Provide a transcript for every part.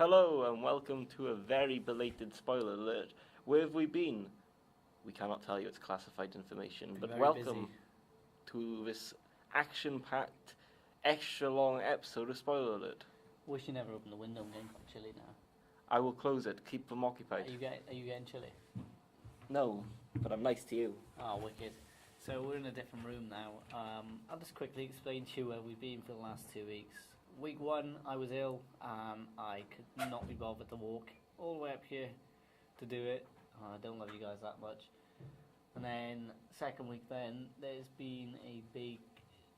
Hello and welcome to a very belated spoiler alert. Where have we been? We cannot tell you, it's classified information, but welcome to this action-packed, extra-long episode of Spoiler Alert. Wish you never opened the window. I'm getting quite chilly now. I will close it, keep them occupied. Are you getting chilly? No, but I'm nice to you. Oh, wicked. So we're in a different room now. I'll just quickly explain to you where we've been for the last 2 weeks. Week 1, I was ill. I could not be bothered to walk all the way up here to do it. I don't love you guys that much. And then second week then, there's been a big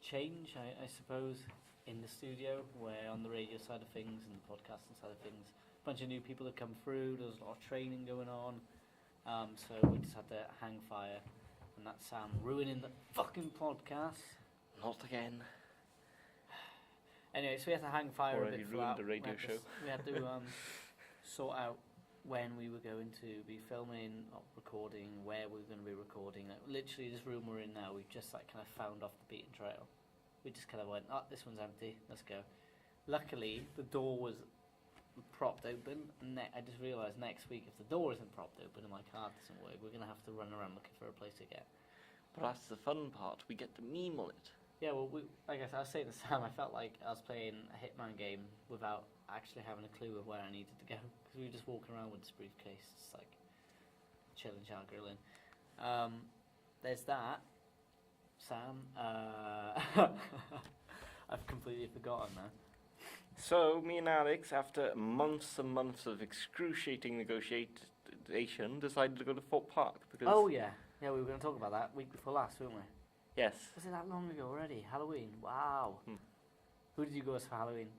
change, I suppose, in the studio, where on the radio side of things and the podcasting side of things, a bunch of new people have come through. There's a lot of training going on. So we just had to hang fire. And that's Sam ruining the fucking podcast. Not again. Anyway, so we had to hang fire Already a bit for ruined that. the radio show. We had to sort out when we were going to be filming, or recording, where we were going to be recording. Literally, this room we're in now, we've just kind of found off the beaten trail. We just kind of went, this one's empty, let's go. Luckily, the door was propped open, and I just realised next week, if the door isn't propped open and my card doesn't work, we're going to have to run around looking for a place to get. But that's the fun part, we get to meme on it. Yeah, well, like I was saying to Sam, I felt like I was playing a Hitman game without actually having a clue of where I needed to go. Because we were just walking around with this briefcase, just like chilling, grilling. There's that. Sam, I've completely forgotten now. So, me and Alex, after months and months of excruciating negotiation, decided to go to Thorpe Park. Because Oh, yeah. Yeah, we were going to talk about that week before last, weren't we? Yes. Was it that long ago already? Halloween? Wow. Who did you go as for Halloween?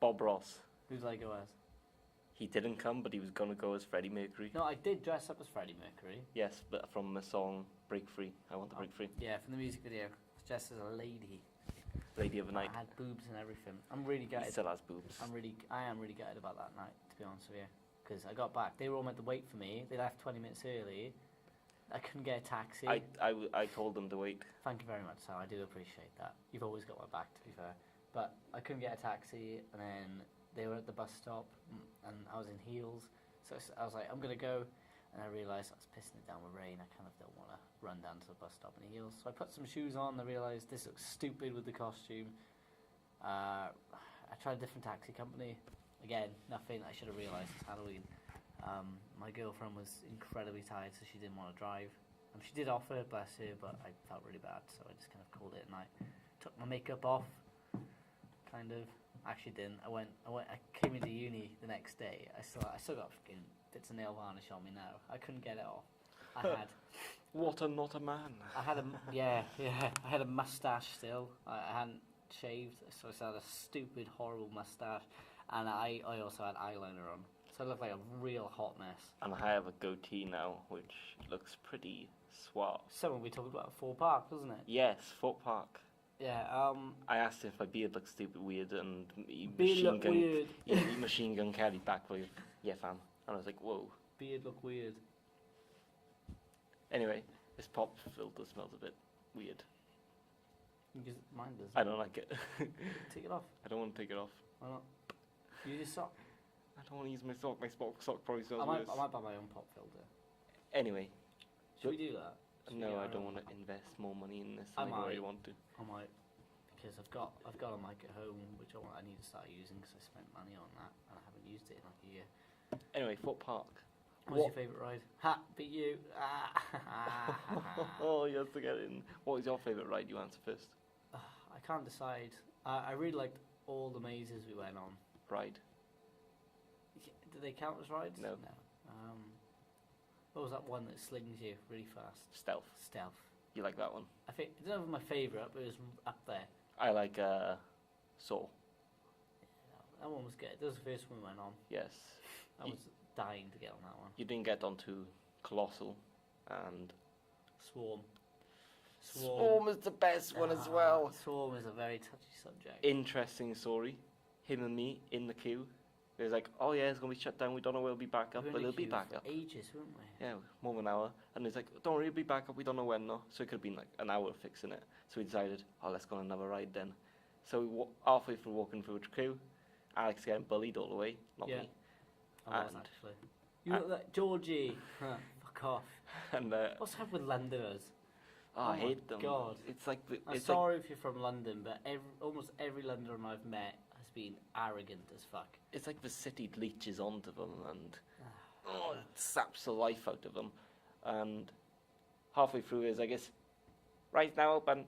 Bob Ross. Who did I go as? He didn't come, but he was going to go as Freddie Mercury. No, I did dress up as Freddie Mercury. Yes, but from the song Break Free. I want to break free. Yeah, from the music video. I was dressed as a lady. Lady of the Night. I had boobs and everything. I'm really gutted. He still has boobs. I am really gutted about that night, to be honest with you. Because I got back. They were all meant to wait for me. They left 20 minutes early. I couldn't get a taxi. I told them to wait. Thank you very much, Sam. I do appreciate that. You've always got my back, to be fair. But I couldn't get a taxi, and then they were at the bus stop, and I was in heels. So I was like, I'm going to go. And I realised I was pissing it down with rain. I kind of don't want to run down to the bus stop in heels. So I put some shoes on, and I realised this looks stupid with the costume. I tried a different taxi company. Again, nothing. I should have realised it's Halloween. My girlfriend was incredibly tired, so she didn't want to drive. She did offer, bless her, but I felt really bad, so I just kind of called it a night. Took my makeup off, kind of. Actually didn't. I came into uni the next day. I still got fucking bits of nail varnish on me now. I couldn't get it off. What a not a man. I had I had a mustache still. I hadn't shaved, so I had a stupid, horrible mustache, and I also had eyeliner on. So I look like a real hot mess. And I have a goatee now, which looks pretty suave. Someone we talked about at Thorpe Park, wasn't it? Yes, Thorpe Park. Yeah. I asked if my beard looked stupid weird, and machine gun carried back with, yeah, fam. And I was like, whoa. Beard look weird. Anyway, this pop filter smells a bit weird. Because mine does. I don't like it. Take it off. I don't want to take it off. Why not? Use your sock. I don't want to use my sock. My sock probably smells I worse. might buy my own pop filter. Anyway. Should we do that? No, I don't want to invest more money in this than I already want to. I might, because I've got a mic at home which I need to start using because I spent money on that and I haven't used it in like a year. Anyway, Thorpe Park. What's your favourite ride? Ha! Beat you! Oh, you have to get in. What was your favourite ride? You answer first. I can't decide. I really liked all the mazes we went on. Ride. Do they count as rides? No. What was that one that slings you really fast? Stealth. You like that one? I don't know if it was my favourite, but it was up there. I like Saw. Yeah, that one was good. That was the first one we went on. Yes. I was dying to get on that one. You didn't get onto Colossal and Swarm. Swarm is the best one as well. Swarm is a very touchy subject. Interesting story. Him and me in the queue. It was like, oh yeah, it's going to be shut down. We don't know when it'll be back up, but it'll be back up. Ages, weren't we? Yeah, more than an hour. And it's like, don't worry, it'll be back up. We don't know when though. So it could have been like an hour fixing it. So we decided, let's go on another ride then. So halfway through walking through the queue, Alex getting bullied all the way, not me. I was actually. You look like Georgie. Fuck off. And What's up with Londoners? I hate them. God. It's like I'm sorry if you're from London, but almost every Londoner I've met has been arrogant as fuck. It's like the city leeches onto them and it saps the life out of them. And halfway through is, I guess, ride's now open.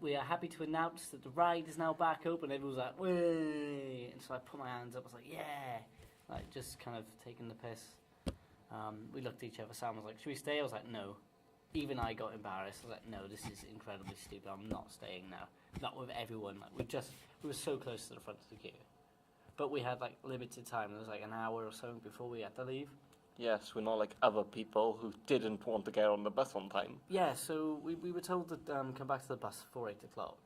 We are happy to announce that the ride is now back open. Everyone's like, "Way!" And so I put my hands up. I was like, "Yeah!" Like just kind of taking the piss. We looked at each other. Sam was like, "Should we stay?" I was like, "No." Even I got embarrassed. I was like, "No, this is incredibly stupid. I'm not staying now. Not with everyone." Like we were so close to the front of the queue, but we had like limited time. There was like an hour or so before we had to leave. Yes, we're not like other people who didn't want to get on the bus on time. Yeah, so we were told to come back to the bus before 8 o'clock.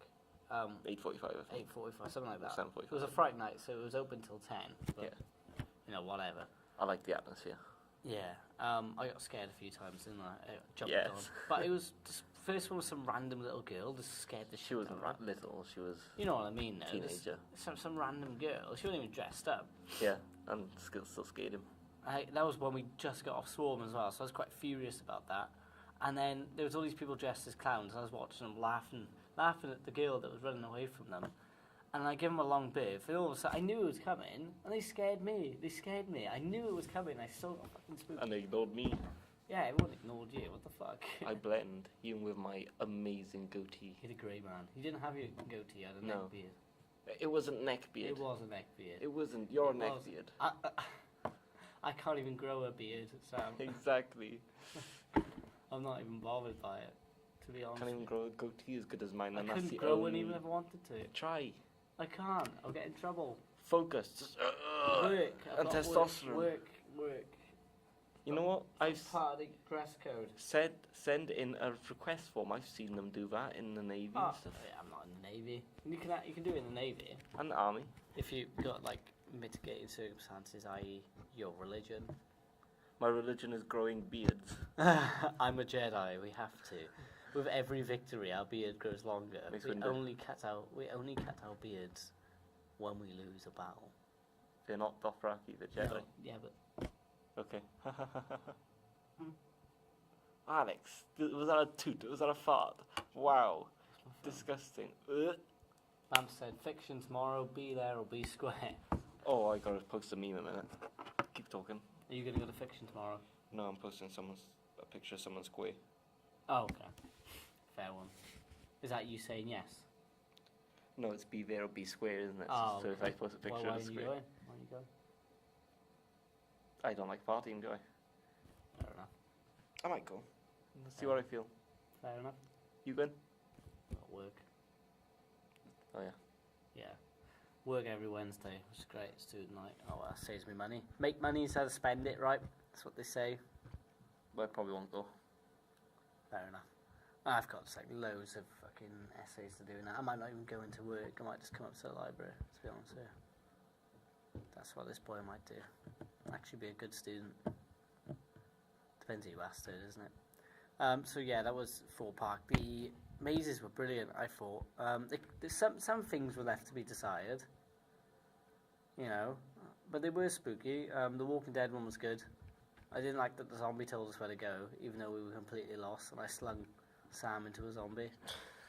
8:45. 8:45, something like that. 7:45. It was a Friday night, so it was open till 10. But, Yeah. you know, whatever. I like the atmosphere. Yeah, I got scared a few times, didn't I? Jumped Yes. on. But it was, the first one was some random little girl, just scared the shit She wasn't out of me. little, she was You know what I mean, though. teenager. Some random girl. She wasn't even dressed up. Yeah, and still scared him. That was when we just got off Swarm as well, so I was quite furious about that. And then there was all these people dressed as clowns. I was watching them laughing at the girl that was running away from them. And I gave them a long biff, and all of a sudden I knew it was coming, and they scared me. I knew it was coming. I still got fucking spooked. And they ignored me. Yeah, everyone ignored you. What the fuck? I blend, even with my amazing goatee. You're the grey man. You didn't have your goatee. You had a No. neck beard. It wasn't neck beard. It was a neck beard. It wasn't your It neck was. beard. I can't even grow a beard, Sam. Exactly. I'm not even bothered by it, to be honest. Can't even grow a goatee as good as mine. I And that's couldn't the grow one only... even if I wanted to. Try. I can't. I'll get in trouble. Focus. Just, Work. I've and got testosterone. Work. You know what? I've Part of the dress code. said send in a request form. I've seen them do that in the Navy Oh, and stuff. yeah, I'm not in the Navy. You can do it in the Navy And the Army. if you've got like mitigating circumstances, i.e., your religion. My religion is growing beards. I'm a Jedi. We have to. With every victory, our beard grows longer. Makes We window. only cut our beards when we lose a battle. They're not Dothraki, the Jedi. No, yeah, but Okay. Alex, was that a toot? Was that a fart? Wow. Disgusting. Mam said, "Fiction tomorrow. Be there or be square." Oh, I gotta post a meme in a minute. Keep talking. Are you gonna go to fiction tomorrow? No, I'm posting a picture of someone's square. Oh, okay. Fair one. Is that you saying yes? No, it's be there or be square, isn't it? Oh, so okay. if I post a picture Why of are a you square, going? Why are you going? I don't like partying, do I? Fair enough. I might go. Let's see what I feel. Fair enough. You going? Got work. Oh yeah. Yeah. Work every Wednesday, which is great. Student night. Oh, well, that saves me money. Make money instead of spend it, right? That's what they say. But I probably won't go. Fair enough. I've got just, like loads of fucking essays to do now. I might not even go into work. I might just come up to the library, to be honest with you. That's what this boy might do. Actually be a good student. Depends who you asked it, isn't it? So yeah, that was Thorpe Park. The mazes were brilliant, I thought. Some things were left to be decided. You know, but they were spooky. The Walking Dead one was good. I didn't like that the zombie told us where to go, even though we were completely lost, and I slung Sam into a zombie,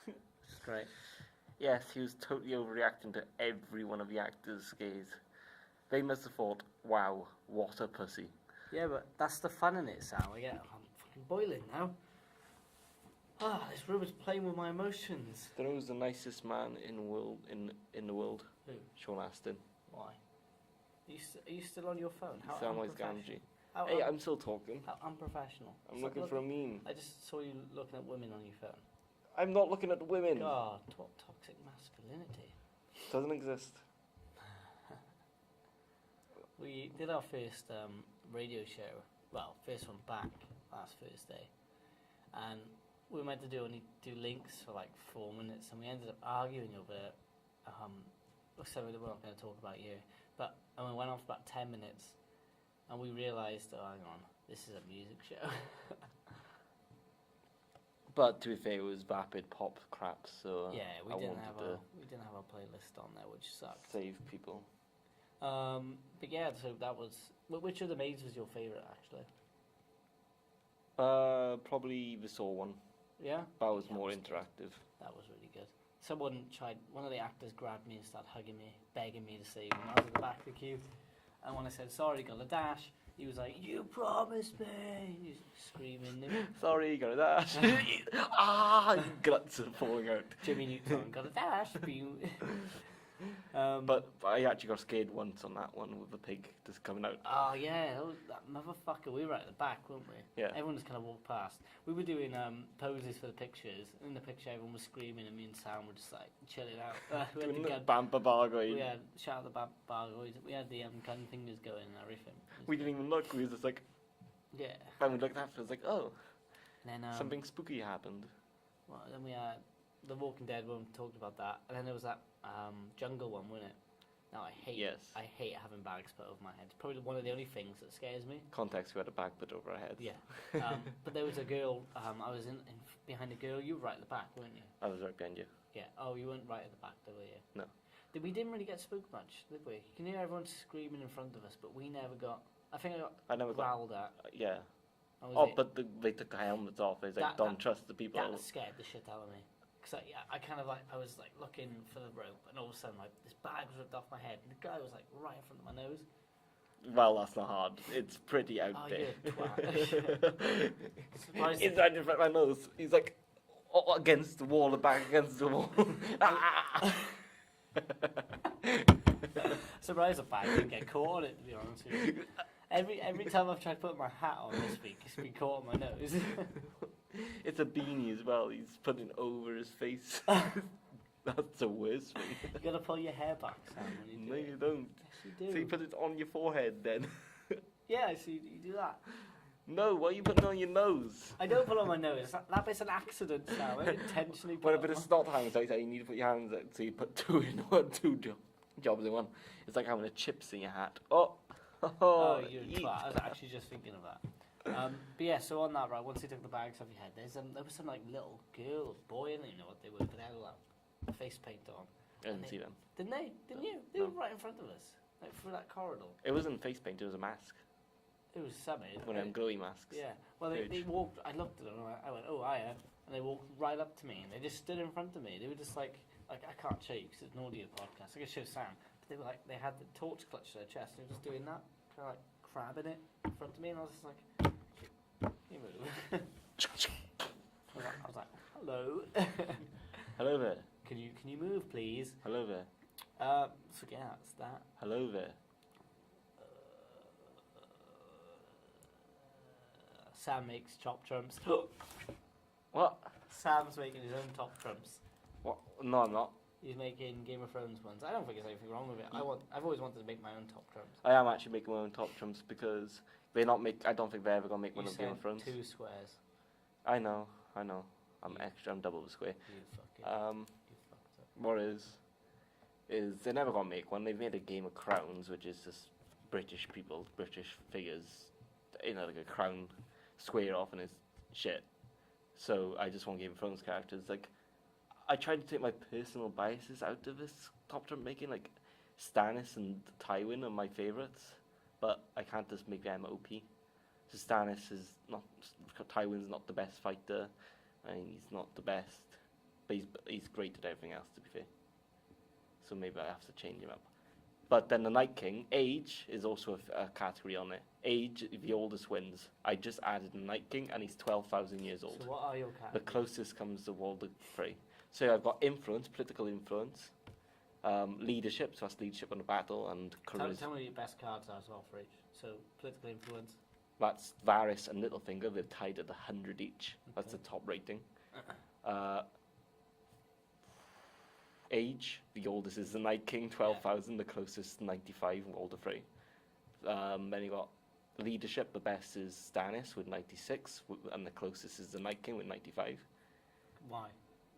which is great. Yes, he was totally overreacting to every one of the actors' scares. They must have thought, wow, what a pussy. Yeah, but that's the fun in it, Sam. I'm fucking boiling now. This room is playing with my emotions. Do you know who's the nicest man in the world? Who? Sean Astin. Why? Are you still on your phone? How Samwise unprofessional. Gamgee. How Hey, I'm still talking. How unprofessional. I'm Stop looking for a meme. I just saw you looking at women on your phone. I'm not looking at women. God, what toxic masculinity. Doesn't exist. We did our first radio show, well, first one back last Thursday, and we were meant to only do links for like 4 minutes, and we ended up arguing over, so we're not going to talk about you, and we went on for about 10 minutes, and we realised, oh, hang on, this is a music show. But to be fair, it was vapid pop crap, so Yeah, we I didn't wanted have to a playlist on there, which sucked. save people. But yeah, so that was... Which of the maids was your favourite, actually? Probably the Saw one. Yeah? That was Yeah, more that was good. interactive. That was really good. One of the actors grabbed me and started hugging me, begging me to save him. I was at the back of the queue, and when I said, sorry, got a dash, he was like, you promised me! He was screaming. Sorry, got a dash. Guts are falling out. Jimmy Neutron got a dash. But I actually got scared once on that one with the pig just coming out. Oh yeah, that motherfucker. We were at the back, weren't we? Yeah. Everyone just kind of walked past. We were doing poses for the pictures. In the picture, everyone was screaming, and me and Sam were just like chilling out. We had Doing the the gun. Bampa Bargoid. We had shout out the bargoids. We had the gun fingers going and everything. We didn't even look. We was just like, Yeah. and we looked after. It was like, oh, And then something spooky happened. Well, then we had the Walking Dead one. Talked about that, and then there was that jungle one, wasn't it? Now I hate having bags put over my head. It's probably one of the only things that scares me. Context: we had a bag put over our heads. Yeah. But there was a girl. I was in behind a girl. You were right at the back, weren't you? I was right behind you. Yeah. Oh, you weren't right at the back, though, were you? No. We didn't really get spooked much, did we? You can hear everyone screaming in front of us, but we never got. I think I never got growled at. Yeah. Oh, but they took the helmets off. They was like, don't trust the people. That scared the shit out of me. Because I was like looking for the rope, and all of a sudden, like, this bag was ripped off my head, and the guy was like right in front of my nose. Well, that's not hard. It's pretty out there. You twat. It's right in front of my nose. He's like against the wall, the back against the wall. Surprised the bag didn't get caught on it, to be honest with you. Every time I've tried to put my hat on this week, it's been caught on my nose. It's a beanie as well. He's putting it over his face. That's the worst thing. You gotta pull your hair back, Sam, when you do it. You don't. Yes, you do. So you put it on your forehead then? Yeah, so you do that. No, why are you putting it on your nose? I don't put it on my nose. That bit's an accident, Sam. I didn't intentionally put When it a bit on. of snot hangs out, you need to put your hands out. So you put two in one, jobs in one. It's like having a chips in your hat. Oh, You're a twat. I was actually just thinking of that. But yeah, so on that, right, once they took the bags off your head, there was some like little girl, boy, I don't even know what they were, but they had all that face paint on. I didn't see them. Didn't they? Didn't you? They were right in front of us, like through that corridor. It wasn't face paint, it was a mask. It was something. One of them glowy masks. Yeah. Well, they walked, I looked at them, and I went, oh, hiya. And they walked right up to me, and they just stood in front of me. They were just like I can't show you because it's an audio podcast. I can show Sam. But they were like, they had the torch clutched to their chest, and they were just doing that, kind of like crabbing it in front of me, and I was just like, you move. I was like, hello. Hello there. Can you move, please? Hello there. Forget that. Hello there. Sam makes chop trumps. What? Sam's making his own top trumps. What? No, I'm not. He's making Game of Thrones ones. I don't think there's anything wrong with it. I've always wanted to make my own top trumps. I am actually making my own top trumps because I don't think they're ever gonna make one of Game of Thrones. 2 squares. I know. I'm extra. I'm double the square. You fucking. You fucked up. What is they're never gonna make one. They've made a Game of Crowns, which is just British figures, like a crown square off and it's shit. So I just want Game of Thrones characters. Like, I tried to take my personal biases out of this top trump making. Like, Stannis and Tywin are my favourites, but I can't just make them OP. So Stannis is not. Tywin's not the best fighter. I mean, he's not the best, but he's great at everything else. To be fair, so maybe I have to change him up. But then the Night King, age is also a category on it. Age, the oldest wins. I just added the Night King, and he's 12,000 years old. So what are your categories? The closest comes to Walder Frey. So I've got influence, political influence, leadership, so that's leadership on the battle, and charisma. Tell me your best cards are as well for each. So political influence. That's Varys and Littlefinger. They're tied at 100 each. Okay. That's the top rating. Age, the oldest is the Night King, 12,000. The closest, 95, Walder Frey. Then you got leadership. The best is Stannis with 96, and the closest is the Night King with 95. Why?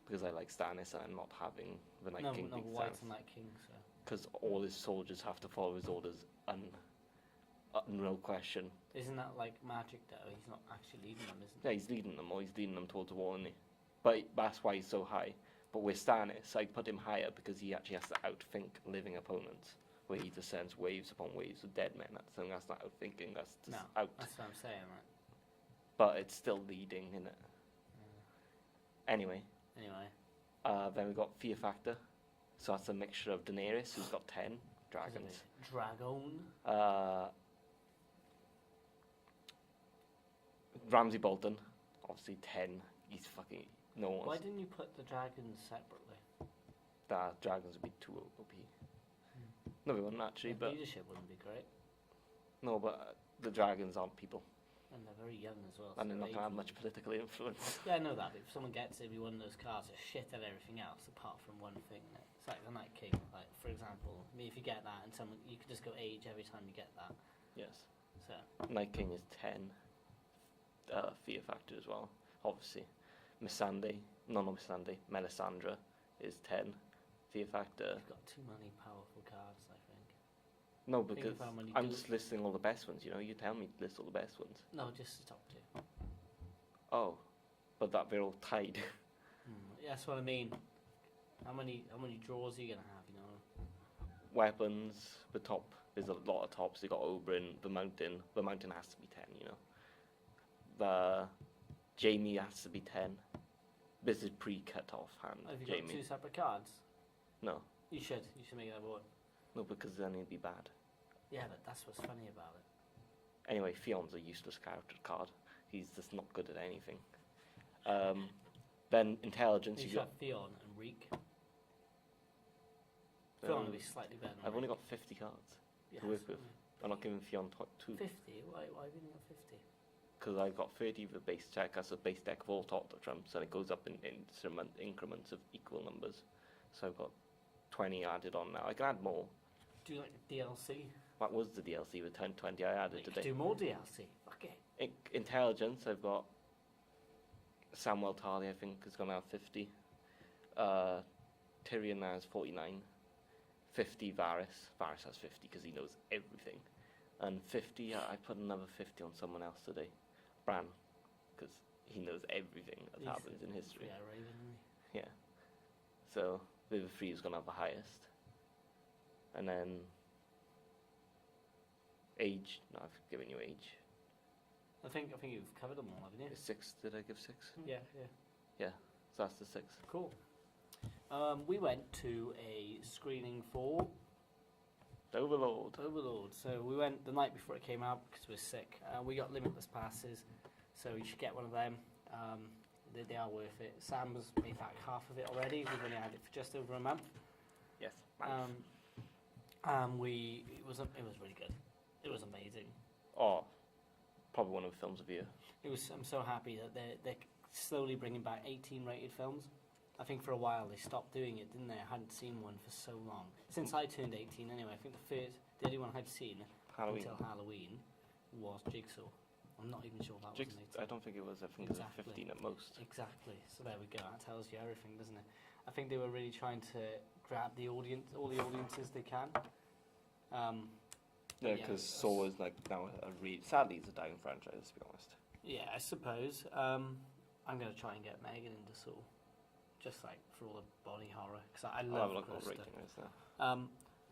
Because I like Stannis, and I'm not having the Night King. No, why it's the Night King, so? Because all his soldiers have to follow his orders, no question. Isn't that like magic though? He's not actually leading them, isn't he? Yeah, he's leading them, or he's leading them towards the war, isn't he? But that's why he's so high. But with Stannis, I put him higher because he actually has to outthink living opponents. where he just sends waves upon waves of dead men. That's not outthinking. That's just out. That's what I'm saying, right? But it's still leading, isn't it? Anyway. Then we got Fear Factor. So that's a mixture of Daenerys, who's got 10 dragons. Dragon. Ramsay Bolton, obviously 10. He's fucking no one. Why didn't you put the dragons separately? The dragons would be too OP. No, they wouldn't actually. But leadership wouldn't be great. No, but the dragons aren't people. And they're very young as well. And they're not going to have much political influence. Yeah, I know that. But if someone gets every one of those cards, they're shit at everything else apart from one thing. It's like the Night King. Like, for example, if you get that, and someone you could just go age every time you get that. Yes. So Night King is 10. Fear Factor as well, obviously. Missandei, Melisandre is 10. Fear Factor. You've got too many powerful cards, I think. No, because I'm just listing all the best ones, you know. You tell me to list all the best ones. No, just the top 2. Oh, but that they're all tied. Yeah, that's what I mean. How many draws are you going to have, you know? Weapons, the top, there's a lot of tops. You got Oberyn, the Mountain. The Mountain has to be 10, you know. The Jaime has to be 10. This is pre-cut off hand. Have you Jaime. got 2 separate cards? No. You should make another one. No, because then it'd be bad. Yeah, but that's what's funny about it. Anyway, Fion's a useless character card. He's just not good at anything. Then intelligence. You got Theon and Reek. Theon will be slightly better. I've only got 50 cards to work with. I'm not giving Theon 2. 50? Why have you only got 50? Because I've got 30 of the base deck. That's a base deck of all top trumps, and it goes up in increments of equal numbers. So I've got 20 added on now. I can add more. Do you like the DLC? That was the DLC with 1020 I added today. Do more DLC. Fuck it. Intelligence, I've got Samuel Tarly, I think, is going to have 50. Tyrion now has 49. 50 Varys. Varys has 50 because he knows everything. And 50, I put another 50 on someone else today. Bran, because he knows everything that happens in history. Yeah, Raven. Yeah. So, the 3 is going to have the highest. And then age. No, I've given you age. I think you've covered them all, haven't you? 6. Did I give 6? Yeah. Yeah. So that's the 6. Cool. We went to a screening for Overlord. So we went the night before it came out because we were sick. We got limitless passes, so you should get one of them. They are worth it. Sam has made back half of it already. We've only had it for just over a month. Yes. It was really good. It was amazing. Oh, probably one of the films of the year. I'm so happy that they're slowly bringing back 18-rated films. I think for a while they stopped doing it, didn't they? I hadn't seen one for so long. Since I turned 18 anyway, I think the only one I'd seen until Halloween was Jigsaw. I'm not even sure that was an 18. I don't think it was. I think it was a 15 at most. Exactly. So there we go. That tells you everything, doesn't it? I think they were really trying to grab the audience, all the audiences they can. Yeah, because Saw is like now sadly it's a dying franchise, to be honest. Yeah, I suppose. I'm going to try and get Megan into Saw. Just like for all the body horror, because I love Krista. But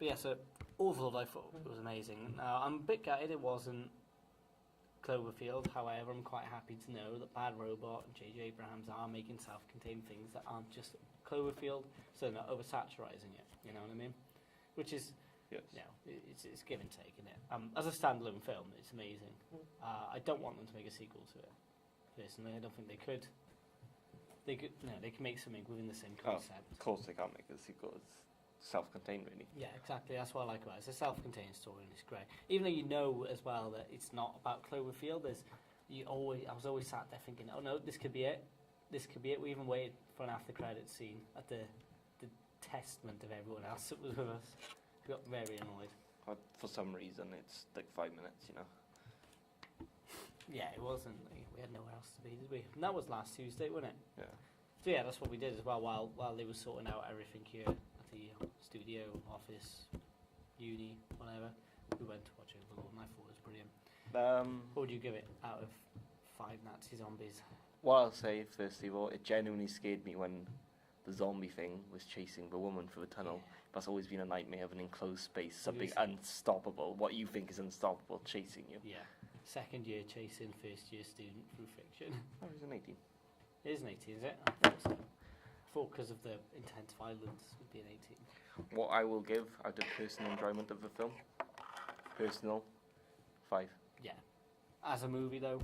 yeah, so Overlord I thought it was amazing. Now I'm a bit gutted it wasn't Cloverfield. However, I'm quite happy to know that Bad Robot and J.J. Abrams are making self-contained things that aren't just Cloverfield, so they're not oversaturating it. You know what I mean? Which is, yes. You know, it's give and take, isn't it? As a standalone film, it's amazing. I don't want them to make a sequel to it. Personally, I don't think they could. They could, they can make something within the same concept. Of course they can't make a sequel. It's self-contained, really. Yeah, exactly. That's what I like about it. It's a self-contained story, and it's great. Even though you know as well that it's not about Cloverfield, I was always sat there thinking, oh no, this could be it. This could be it. We even waited for an after-credits scene at the testament of everyone else that was with us. We got very annoyed. For some reason, it's like 5 minutes, you know. Yeah, it wasn't. We had nowhere else to be, did we? And that was last Tuesday, wasn't it? Yeah. So yeah, that's what we did as well while they were sorting out everything here at the studio, office, uni, whatever. We went to watch Overlord, and I thought it was brilliant. What would you give it out of 5 Nazi zombies? What I'll say, first of all, it genuinely scared me when the zombie thing was chasing the woman through the tunnel. That's always been a nightmare of an enclosed space, something Obviously. unstoppable. What you think is unstoppable, chasing you. Yeah. Second year chasing first year student through fiction. Oh, he's an 18. It is an 18, is it? I thought so. I thought because of the intense violence would be an 18. What I will give out of personal enjoyment of the film, personal, 5. Yeah. As a movie though,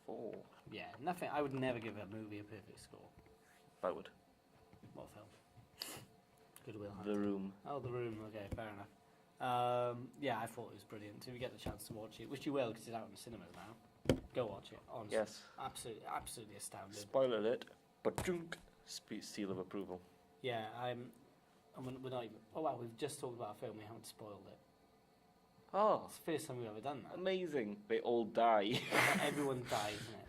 4. yeah, nothing. I would never give a movie a perfect score. I would. What film? Goodwill The Hunting. Room. Oh, The Room. Okay, fair enough. Yeah, I thought it was brilliant. So if you get the chance to watch it, which you will because it's out in the cinemas now, go watch it. Honestly, Yes. absolutely astounding. Spoiler alert, but seal of approval. Yeah, we're not even. Oh wow, we've just talked about a film. We haven't spoiled it. Oh, It's the first time we've ever done that. amazing. They all die. Everyone dies in it.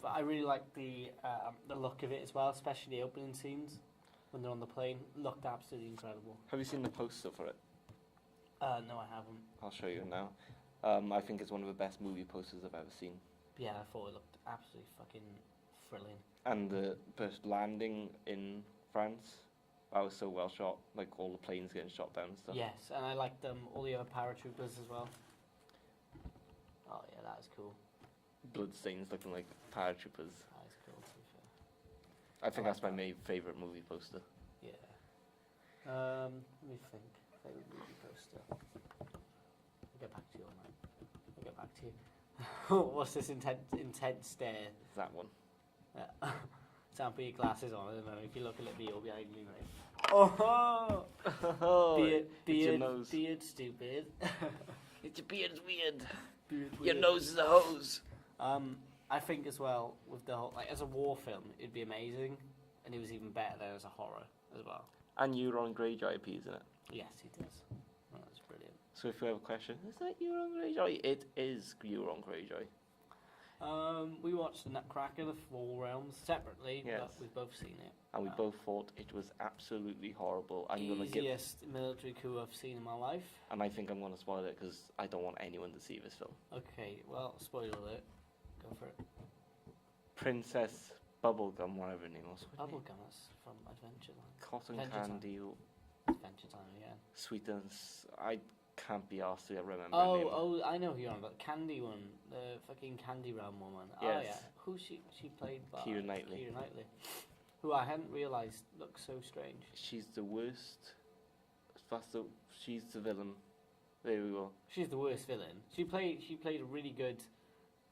But I really like the look of it as well, especially the opening scenes when they're on the plane. Looked absolutely incredible. Have you seen the poster for it? No, I haven't. I'll show you now. I think it's one of the best movie posters I've ever seen. But yeah, I thought it looked absolutely fucking thrilling. And the first landing in France, that was so well shot. Like all the planes getting shot down and stuff. Yes, and I liked all the other paratroopers as well. Oh yeah, that is cool. Bloodstains looking like paratroopers. That is cool, to be fair. I think I that's my like favourite movie poster. Yeah. Let me think. Favorite movie poster. I'll get back to you on that. I'll get back to you. What's this intense stare? That one. Don't put your glasses on. I don't know if you're looking at me or behind me, mate. Oh, beard, it's your nose. beard, stupid. It's your beard's weird. Beard Your weird. nose is a hose. I think as well with the whole as a war film, it'd be amazing, and it was even better there as a horror as well. And Euron Greyjoy appears in it. Yes, he does. Oh, that's brilliant. So if you have a question, is that Euron Greyjoy? It is Euron Greyjoy. We watched The Nutcracker, The Four Realms separately, Yes. but we've both seen it. And we both thought it was absolutely horrible. I'm gonna give, Easiest military coup I've seen in my life. and I think I'm gonna spoil it because I don't want anyone to see this film. Okay, well, spoiler alert. Go for it. Princess Bubblegum, whatever her name was. Bubblegum, that's from Adventureland. Cotton Adventure Time. Candy, Adventure Time again. Sweetness. I can't be asked to remember her name. Oh, I know who you're on about. Candy one, the fucking Candy Realm woman. Oh Yes. yeah, who she played by? Keira Knightley. Keira Knightley, who I hadn't realised looks so strange. She's the worst. She's the villain. There we go. She's the worst villain. She played a really good,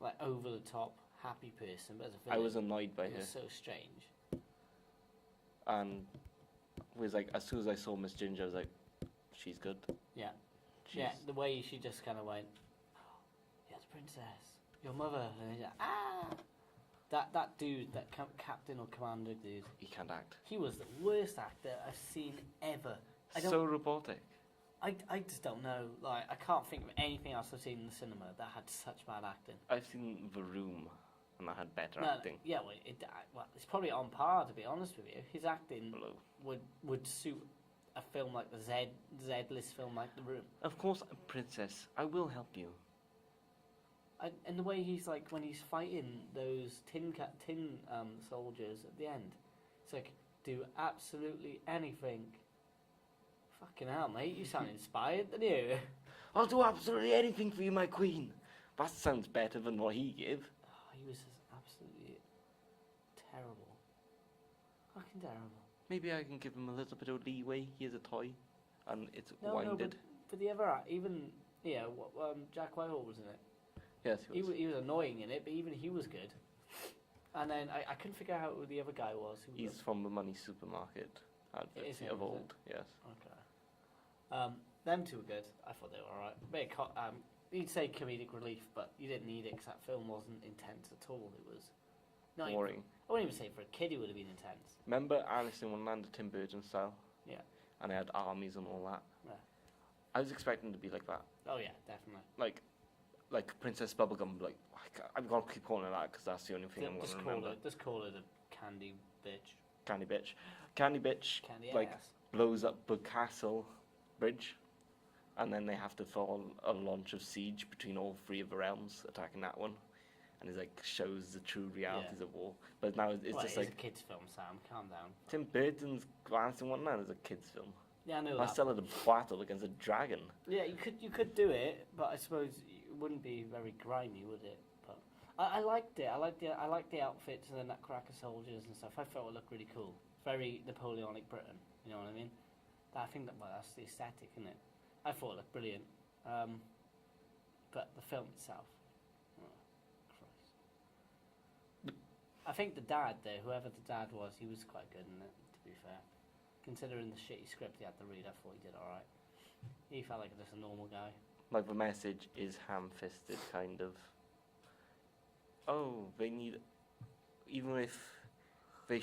like over the top happy person, but as a villain, I was annoyed by it her. was so strange. And was like, as soon as I saw Miss Ginger, I was like, she's good. Yeah. She's, Yeah, the way she just kind of went, oh, yes, princess, your mother, and he's like, ah! That dude, that captain or commander dude, he can't act. he was the worst actor I've seen ever. So robotic. I just don't know. Like, I can't think of anything else I've seen in the cinema that had such bad acting. I've seen The Room, and that had better No, acting. yeah, well, it's probably on par, to be honest with you. His acting Below. would suit a film like the Z-list film like The Room. Of course, princess, I will help you. And the way he's like when he's fighting those tin soldiers at the end, it's like do absolutely anything. Fucking hell, mate! You sound inspired, don't you? I'll do absolutely anything for you, my queen. That sounds better than what he gave. Oh, he was just absolutely terrible. Fucking terrible. Maybe I can give him a little bit of leeway. Here's a toy, and it's No, winded. but the other even Jack Whitehall was in it. Yes, he was. He was annoying in it, but even he was good. And then I couldn't figure out who the other guy was. He's from the Money Supermarket It is adverts him, of is it? old. Yes. Okay. Them two were good. I thought they were alright. You'd say comedic relief, but you didn't need it because that film wasn't intense at all. It was not Boring. Even, I wouldn't even say for a kid it would have been intense. Remember Alice in Wonderland, the Tim Burton style? Yeah. And they had armies and all that. Yeah. I was expecting it to be like that. Oh yeah, definitely. Like Princess Bubblegum. Like I'm gonna keep calling it that because that's the only thing I'm gonna remember. Just call it a candy bitch. Candy bitch. Candy bitch. Candy like ass. blows up the castle bridge, and then they have to throw a launch of siege between all three of the realms, attacking that one. and it like shows the true realities of war. But now it's just like a kids' film, Sam. Calm down. Tim Burton's Alice in Wonderland is a kids' film. Yeah, I know that. Marcella the battle against a dragon. Yeah, you could do it, but I suppose it wouldn't be very grimy, would it? But I liked it. I liked the outfits and the Nutcracker soldiers and stuff. I thought it looked really cool. Very Napoleonic Britain. You know what I mean? I think that's the aesthetic, isn't it? I thought it looked brilliant. But the film itself, oh, Christ. I think the dad there, whoever the dad was, he was quite good in it, to be fair. Considering the shitty script he had to read, I thought he did alright. He felt like just a normal guy. Like the message is ham-fisted, kind of. Oh, they need... Even if they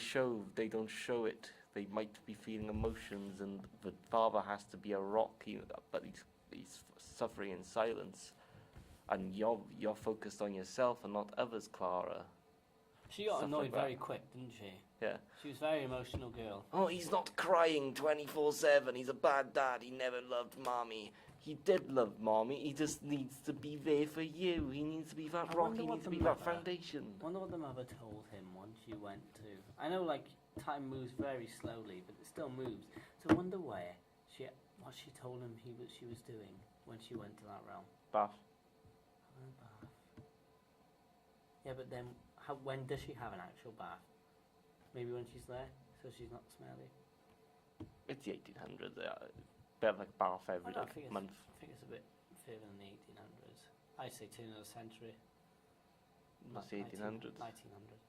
don't show it, they might be feeling emotions, and the father has to be a rock, but he's suffering in silence. And you're focused on yourself and not others, Clara. She got annoyed very quick, didn't she? Yeah. She was a very emotional girl. Oh, he's not crying 24/7. He's a bad dad. He never loved Mommy. He did love Mommy. He just needs to be there for you. He needs to be that rock. He needs to be that foundation. I wonder what the mother told him once you went to... I know, like, time moves very slowly, but it still moves. So I wonder what she told him she was doing when she went to that realm. Bath. Bath. Yeah, but then when does she have an actual bath? Maybe when she's there, so she's not smelly. It's the 1800s. Better like bath every month. I think it's a bit further than the 1800s. I'd say turn of the century. That's the 1800s. 1900.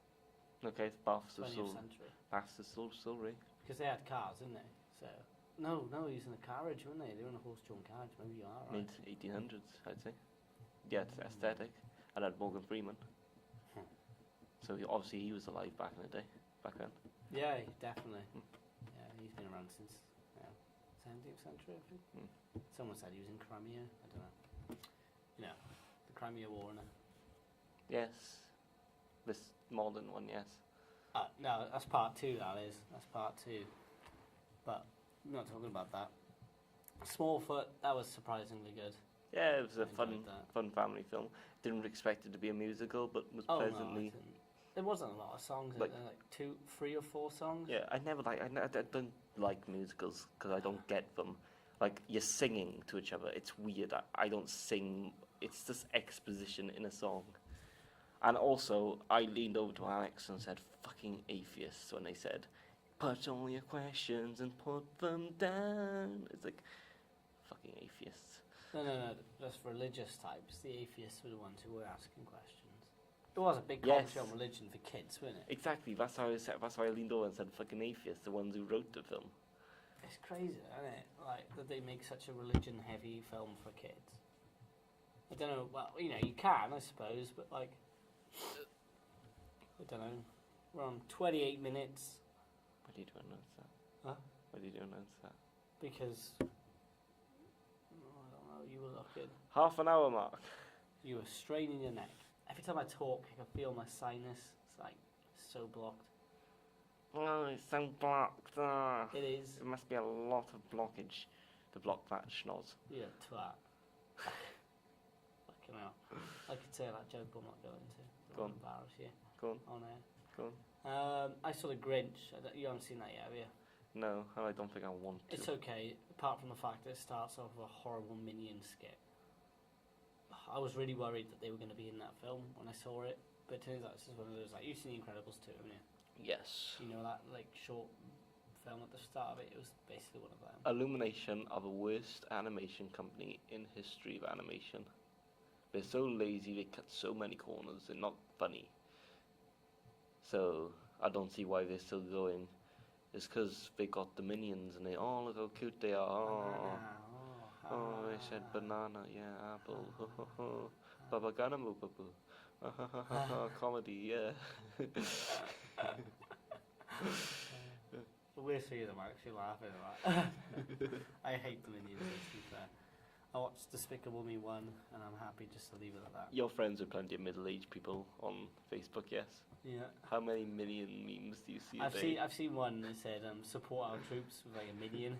Okay, baths are 20th century. Baths are still right. Because they had cars, didn't they? So no, he was in a carriage, weren't they? They were in a horse-drawn carriage. Maybe you are right. Mid 1800s, I'd say. Yeah, it's aesthetic. And had Morgan Freeman. So obviously he was alive back in the day, back then. Yeah, definitely. Yeah, he's been around since 17th century, I think. Someone said he was in Crimea. I don't know. You know, the Crimea War, innit? Yes. This modern one, yes. No, that's part 2, that is. That's part 2. But we're not talking about that. Smallfoot, that was surprisingly good. Yeah, it was a fun family film. Didn't expect it to be a musical, but was pleasantly... No, there wasn't a lot of songs, like 3 or 4 songs. Yeah, I don't like musicals because I don't get them. Like, you're singing to each other. It's weird. I don't sing. It's just exposition in a song. And also, I leaned over to Alex and said, fucking atheists, when they said, put all your questions and put them down. It's like, fucking atheists. No, just religious types. The atheists were the ones who were asking questions. It was a big commentary on religion for kids, wasn't it? Exactly. That's how I leaned over and said, fucking atheists, the ones who wrote the film. It's crazy, isn't it? Like, that they make such a religion-heavy film for kids. I don't know, well, you know, you can, I suppose, but, like, I don't know. We're on 28 minutes. Why did you announce that? Huh? Why did you announce that? Because, I don't know, you were looking. Half an hour mark. You were straining your neck. Every time I talk, I can feel my sinus. It's like so blocked. Oh, it's so blocked. It is. It must be a lot of blockage to block that schnoz. Yeah, twat. Fucking hell. I could say that joke, but I'm not going to. Go on. Embarrass you. Go on. On air. Go on. I saw The Grinch. You haven't seen that yet, have you? No, and I don't think I want to. It's okay, apart from the fact that it starts off with a horrible Minion skit. I was really worried that they were going to be in that film when I saw it, but it turns out this is one of those, like, you've seen The Incredibles 2, haven't you? Yes. You know that, like, short film at the start of it? It was basically one of them. Illumination are the worst animation company in history of animation. They're so lazy, they cut so many corners, they're not funny. So, I don't see why they're still going. It's because they got the Minions and they, oh, look how cute they are. Oh, they said banana, yeah, apple. Babaganamu babu. Comedy, yeah. The worst thing is I'm actually laughing at that. I hate the Minions, to be fair. I watched Despicable Me 1 and I'm happy just to leave it at that. You're friends with plenty of middle-aged people on Facebook, yes? Yeah. How many Minion memes do you see a day? I've seen one that said, support our troops with like a minion.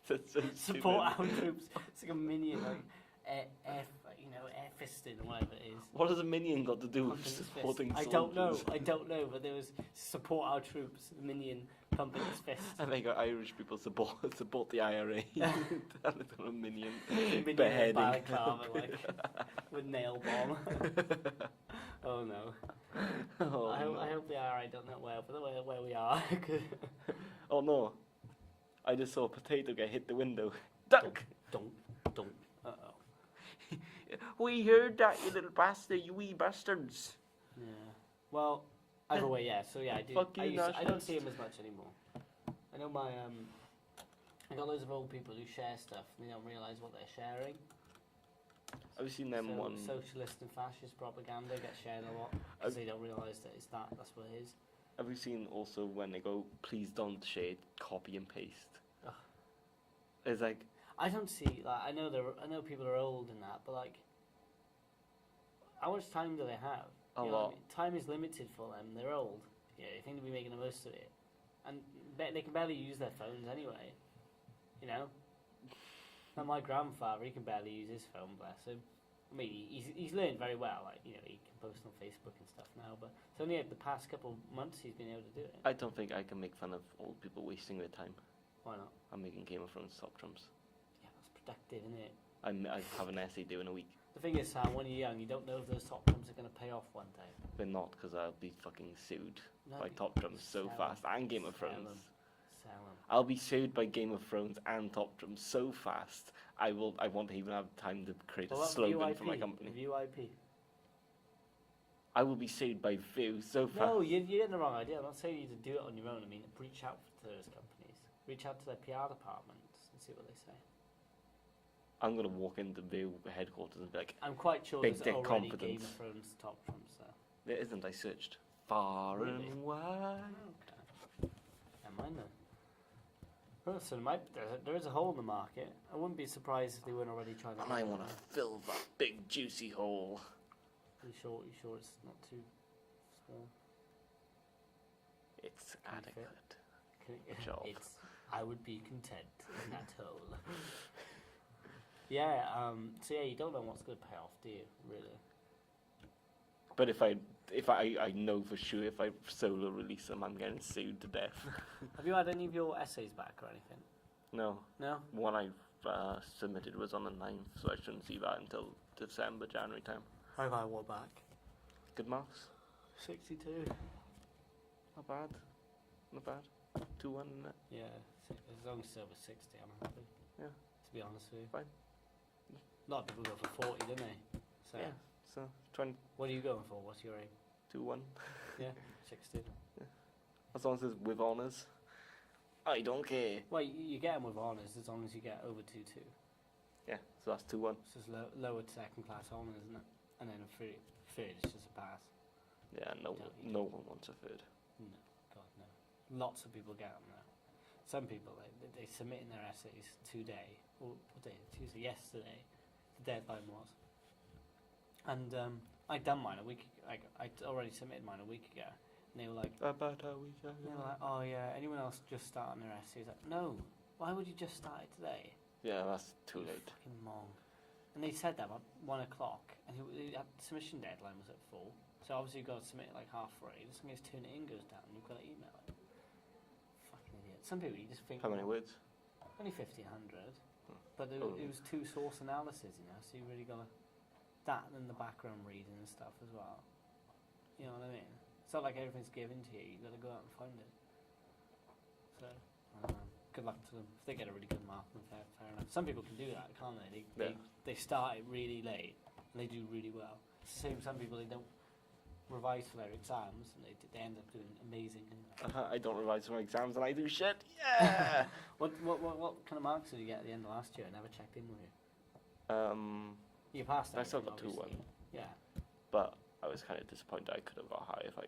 That's so Support our troops. It's like a minion. Like, air-fisting or whatever it is. What has a minion got to do with Pumping his supporting fist. soldiers? I don't know, but there was support our troops, the minion pumping his fist. I think Irish people support the IRA. And it's got a minion Minion beheading. balaclava, with nail bomb. Oh no. Oh, I hope the IRA don't know where we are. Oh no. I just saw a potato get hit the window. Duck! Don't. Uh-oh. We heard that, you little bastard, you wee bastards. Yeah. Well, either way, yeah. So yeah, I do. Fuck you, I don't see him as much anymore. I know I got loads of old people who share stuff and they don't realise what they're sharing. Have you seen them So one? socialist and fascist propaganda gets shared a lot because they don't realise that that's what it is. Have you seen also when they go, please don't share, copy and paste? Ugh. It's like, I don't see I know people are old and that, but like, how much time do they have? A You know what I lot. mean? Time is limited for them. They're old. Yeah, they think they'll be making the most of it, and they can barely use their phones anyway. You know. And my grandfather, he can barely use his phone. Bless him. I mean, he's learned very well. Like, you know, he can post on Facebook and stuff now. But it's only the past couple of months he's been able to do it. I don't think I can make fun of old people wasting their time. Why not? I'm making Game of Thrones top trumps. Yeah, that's productive, isn't it? I have an essay due in a week. The thing is, Sam, when you're young, you don't know if those top trumps are going to pay off one day. But not, because I'll be fucking sued No, by you- top trumps so sell fast. And Game of Sell Thrones. them. Sell them. I'll be sued by Game of Thrones and top trumps so fast. I won't even have time to create a slogan for my company. VUIP. I will be sued by View so fast. No, you're getting the wrong idea. I'm not saying you need to do it on your own. I mean, reach out to those companies. Reach out to their PR departments and see what they say. I'm gonna walk into View headquarters and be like, I'm quite sure Big there's dick already confidence. Game of Thrones top trumps there. there isn't. I searched far Really? and wide. Okay. Never mind then. Well, so there is a hole in the market. I wouldn't be surprised if they weren't already trying to. And I want to fill that big juicy hole. You sure it's not too small? It's Can you adequate. fit? Job. I would be content in that hole. Yeah. So yeah, you don't know what's going to pay off, do you? Really? But if I know for sure if I solo release them, I'm getting sued to death. Have you had any of your essays back or anything? No, No. one I submitted was on the 9th, so I shouldn't see that until December, January time. I've had one back. Good marks. 62. Not bad. Not bad. 2-1 in it. Yeah. As long as it's over 60, I'm happy. Yeah. To be honest with you. Fine. A lot of people go for 40, don't they? So. Yeah. So 20, What are you going for? What's your aim? 2-1. Yeah. 60. As long as it's with honours. I don't care. Well, you get them with honours as long as you get over 2-2. Yeah, so that's 2-1. It's just lower second class honours, isn't it? And then a third is just a pass. Yeah, no one wants a third. No, God no. Lots of people get them now. Some people they submit in their essays today, or what day? Tuesday, yesterday. The deadline was. And I'd done mine a week. I'd already submitted mine a week ago, and they were like, "Oh yeah, anyone else just starting their essays?" Like, no. Why would you just start it today? Yeah, that's too You late. Fucking mong. And they said that about 1 o'clock, and the submission deadline was at 4. So obviously you've got to submit it like 3:30. As soon as turn it in goes down, you've got to email it. Fucking idiot. Some people you just think. How many words? Only 1,500. But it Oh. was 2 source analysis, you know. So you really got to that and the background reading and stuff as well. You know what I mean? It's not like everything's given to you. You got to go out and find it. So. I don't know. Good luck to them. If they get a really good mark, then fair enough. Some people can do that, can't they? They start it really late and they do really well. It's the same. Some people they don't revise for their exams and they end up doing amazing. I don't revise for my exams and I do shit. Yeah. What kind of marks did you get at the end of last year? I never checked in with you. You passed. I still got everything, 2-1. obviously. Yeah. But I was kind of disappointed. I could have got higher if I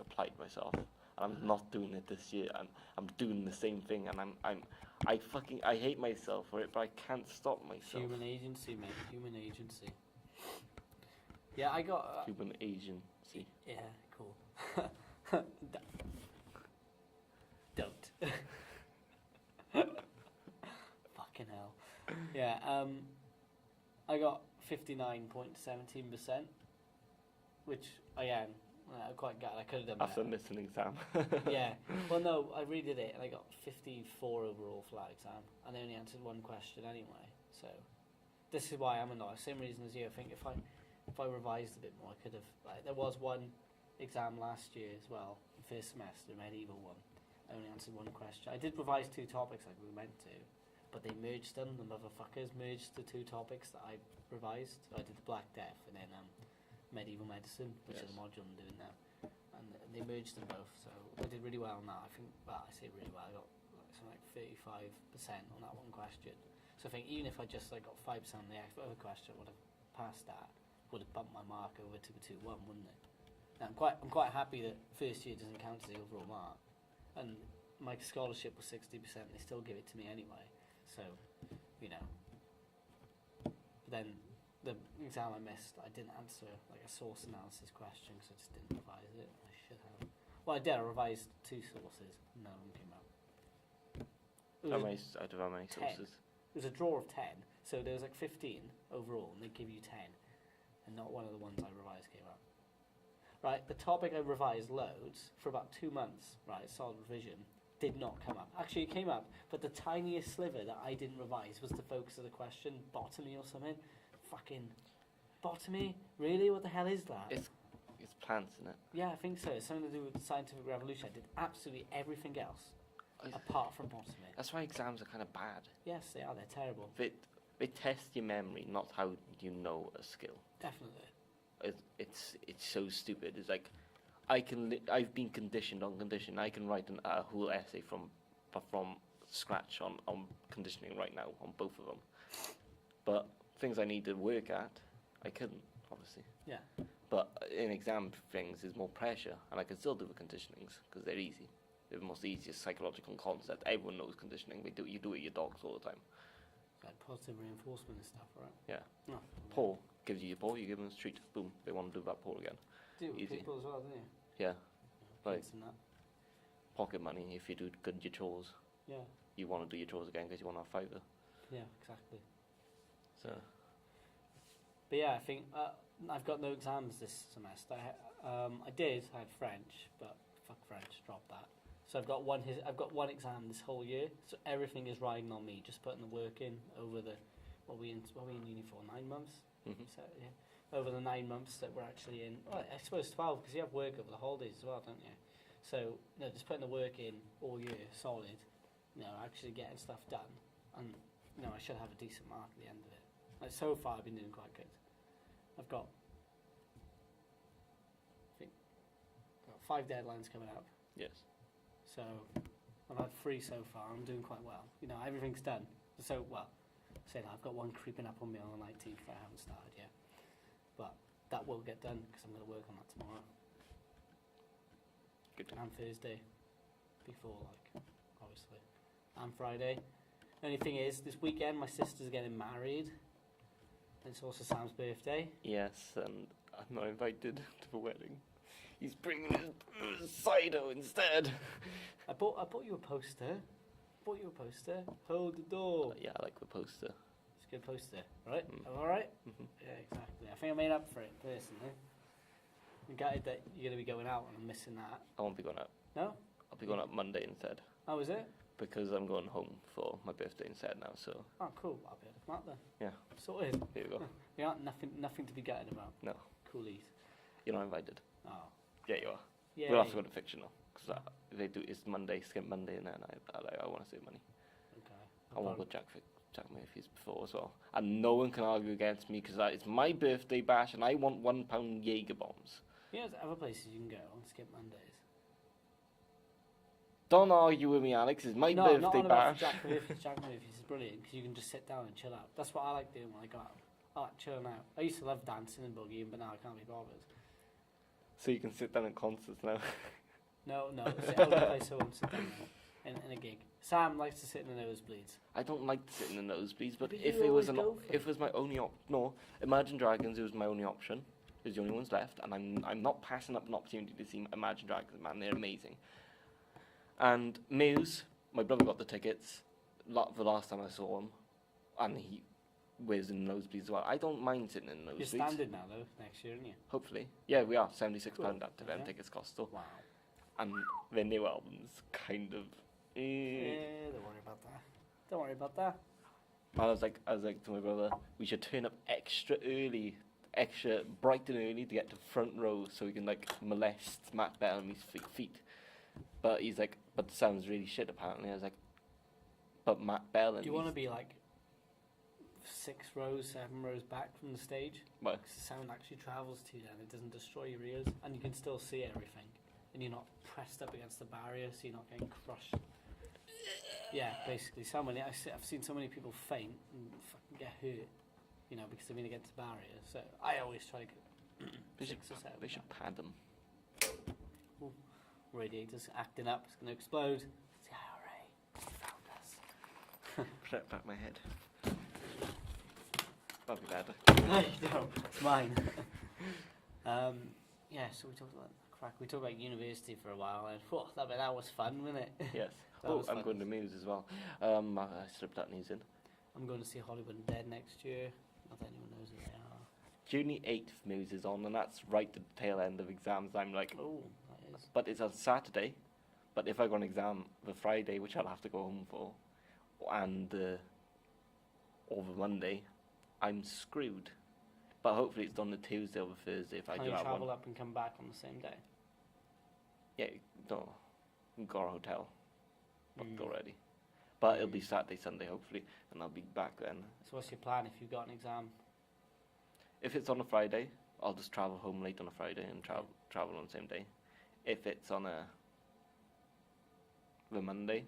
applied myself. And I'm not doing it this year, and I'm doing the same thing, and I hate myself for it, but I can't stop myself. Human agency, mate. Human agency. Yeah, I got. Human agency. Yeah, cool. Don't. Fucking hell. Yeah. I got 59.17%, which again, I'm quite glad. I could have done After better. missing exam. Yeah. Well, no, I redid it and I got 54 overall for that exam, and I only answered one question anyway. So this is why I'm annoyed. Same reason as you. I think if I revised a bit more, I could have. Like, there was one exam last year as well, first semester, medieval one. I only answered one question. I did revise 2 topics like we were meant to, but they merged them. The motherfuckers merged the 2 topics that I revised. So I did the Black Death and then medieval medicine, which is the module I'm doing now. And they merged them both, so I did really well on that. I think, well, I say really well. I got something like 35% on that one question. So I think even if I just got 5% on the other question, I would have passed that. Would have bumped my mark over to a 2-1, wouldn't it? Now, I'm quite happy that first year doesn't count as the overall mark, and my scholarship was 60%. They still give it to me anyway. So, you know. But then the exam I missed, I didn't answer like a source analysis question because I just didn't revise it. I should have. Well, I did. I revised 2 sources. None of them came out. How many sources? It was a draw of 10, so there was like 15 overall, and they give you 10, and not one of the ones I revised came out. Right, the topic I revised loads for about 2 months, right, solid revision, did not come up. Actually, it came up, but the tiniest sliver that I didn't revise was the focus of the question, botany or something. Fucking botany? Really? What the hell is that? It's plants, isn't it? Yeah, I think so. It's something to do with the scientific revolution. I did absolutely everything else apart from botany. That's why exams are kind of bad. Yes, they are. They're terrible. They test your memory, not how you know a skill. Definitely. It's so stupid. It's like I've been conditioned on condition. I can write a whole essay from scratch on conditioning right now on both of them. But things I need to work at, I couldn't, obviously. Yeah. But in exam things, there's more pressure, and I can still do the conditionings because they're easy. They're the most easiest psychological concept. Everyone knows conditioning. You do it with your dogs all the time. Like positive reinforcement and stuff, right? Yeah. Oh, Paw gives you your paw, you give them a treat. Boom, they want to do that paw again. Do it with Easy. people as well, don't you? Yeah. Like Kids and that. pocket money, if you do good at your chores, Yeah. you want to do your chores again because you want to have fiver. Yeah, exactly. So. But yeah, I think I've got no exams this semester. I had French, but fuck French, drop that. So I've got one exam this whole year. So everything is riding on me, just putting the work in over the what we in uni for 9 months. Mm-hmm. So yeah, over the 9 months that we're actually in. Well, I suppose 12 because you have work over the holidays as well, don't you? So just putting the work in all year, solid. Actually getting stuff done, and I should have a decent mark at the end of it. Like so far, I've been doing quite good. I've got, I think, 5 deadlines coming up. Yes. So I've had 3 so far. I'm doing quite well. Everything's done. So say that I've got one creeping up on me on the 19th that I haven't started yet. But that will get done because I'm going to work on that tomorrow. Good. And Thursday, before obviously, and Friday. The only thing is, this weekend my sister's getting married. And it's also Sam's birthday. Yes, and I'm not invited to the wedding. He's bringing his cider instead. I bought you a poster. Hold the door. Yeah, I like the poster. It's a good poster, right? Mm. Am I right? Mm-hmm. Yeah, exactly. I think I made up for it personally. I'm gutted that you're going to be going out and I'm missing that. I won't be going out. No? I'll be going out Monday instead. Oh, is it? Because I'm going home for my birthday instead now, so. Oh, cool. I'll be able to come out then. Yeah. Sorted. Here we go. Yeah, nothing to be gutted about. No. Coolies. You're not invited. Oh. Yeah, you are. Yeah. We'll have to go to fictional. Because they do, it's Monday, skip Monday, and then I want to save money. Okay. I want to go Jack Murphy's before as well. And no one can argue against me because it's my birthday bash and I want £1 Jaeger bombs. Yeah, there's other places you can go on skip Mondays. Don't argue with me, Alex. It's my birthday not on bash. Jack Murphy's. Jack Murphy's is brilliant because you can just sit down and chill out. That's what I like doing when I go out. I like chilling out. I used to love dancing and boogieing, but now I can't be bothered. So you can sit down at concerts now. No. It's the only place I want to sit down in a gig. Sam likes to sit in the nosebleeds. I don't like to sit in the nosebleeds, but But if you it was always go for if it was my only Imagine Dragons, it was my only option. It was the only ones left, and I'm not passing up an opportunity to see Imagine Dragons. Man, they're amazing. And Muse, my brother got the tickets. The last time I saw him, and Whereas in nosebleeds as well. I don't mind sitting in nosebleeds. You're standard now, though, next year, aren't you? Hopefully. Yeah, we are. £76 Cool. up to them tickets cost still. Wow. And their new album's kind of... Don't worry about that. Don't worry about that. I was like to my brother, we should turn up extra bright and early to get to front row so we can like molest Matt Bellamy's feet. But he's like, but the sound's really shit apparently. I was like, but Matt Bellamy. Do you want to be like 6 rows, 7 rows back from the stage? What? Because the sound actually travels to you then. It doesn't destroy your ears, and you can still see everything, and you're not pressed up against the barrier, so you're not getting crushed. Yeah, basically, I've seen so many people faint and fucking get hurt, you know, because they've been against the barrier. So I always try to get They should pad them. Ooh, radiator's acting up. It's going to explode. It's the IRA. They found us. Put it back my head. That'd be better. No, it's mine. Yeah, so we talked about crack. We talked about university for a while, and that was fun, wasn't it? Yes. I'm going to Muse as well. I slipped that news in. I'm going to see Hollywood and Dead next year. Not that anyone knows who they are. June 8th, Muse is on, and that's right at the tail end of exams. I'm like, oh, that is. But it's on Saturday. But if I got an exam the Friday, which I'll have to go home for, and or the Monday, I'm screwed. But hopefully it's on the Tuesday or the Thursday if I do Can you have travel one. up and come back on the same day? Yeah, no, got a hotel booked already. But it'll be Saturday, Sunday hopefully, and I'll be back then. So what's your plan if you've got an exam? If it's on a Friday, I'll just travel home late on a Friday and travel on the same day. If it's on the Monday,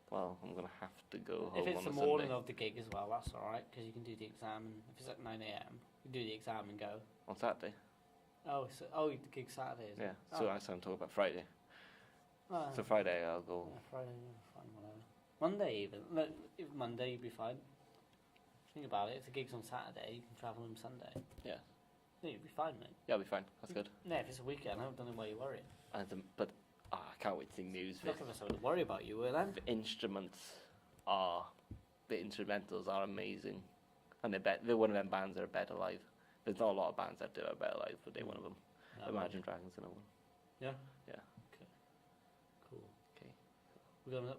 well, I'm going to have to go home on a Sunday. If it's the morning of the gig as well, that's alright, because you can do the exam, and if it's at 9 a.m, you do the exam and go. On Saturday? Oh, the gig's Saturday, is it? Yeah, so I'm talking about Friday. Oh. So Friday I'll go. Yeah, Friday, fine, whatever. Monday even. No, if Monday you'd be fine. Think about it, if the gig's on Saturday, you can travel on Sunday. Yeah. Yeah, you'd be fine, mate. Yeah, I'll be fine. That's good. Yeah, if it's a weekend, I don't know why you're worried. But I can't wait to sing Muse. None of us would worry about you, will then? The instrumentals are amazing. And they're one of them bands that are better live. There's not a lot of bands that do it better live, but they're one of them. No, Imagine Dragons in a one. Yeah? Yeah. Okay. Cool. Okay.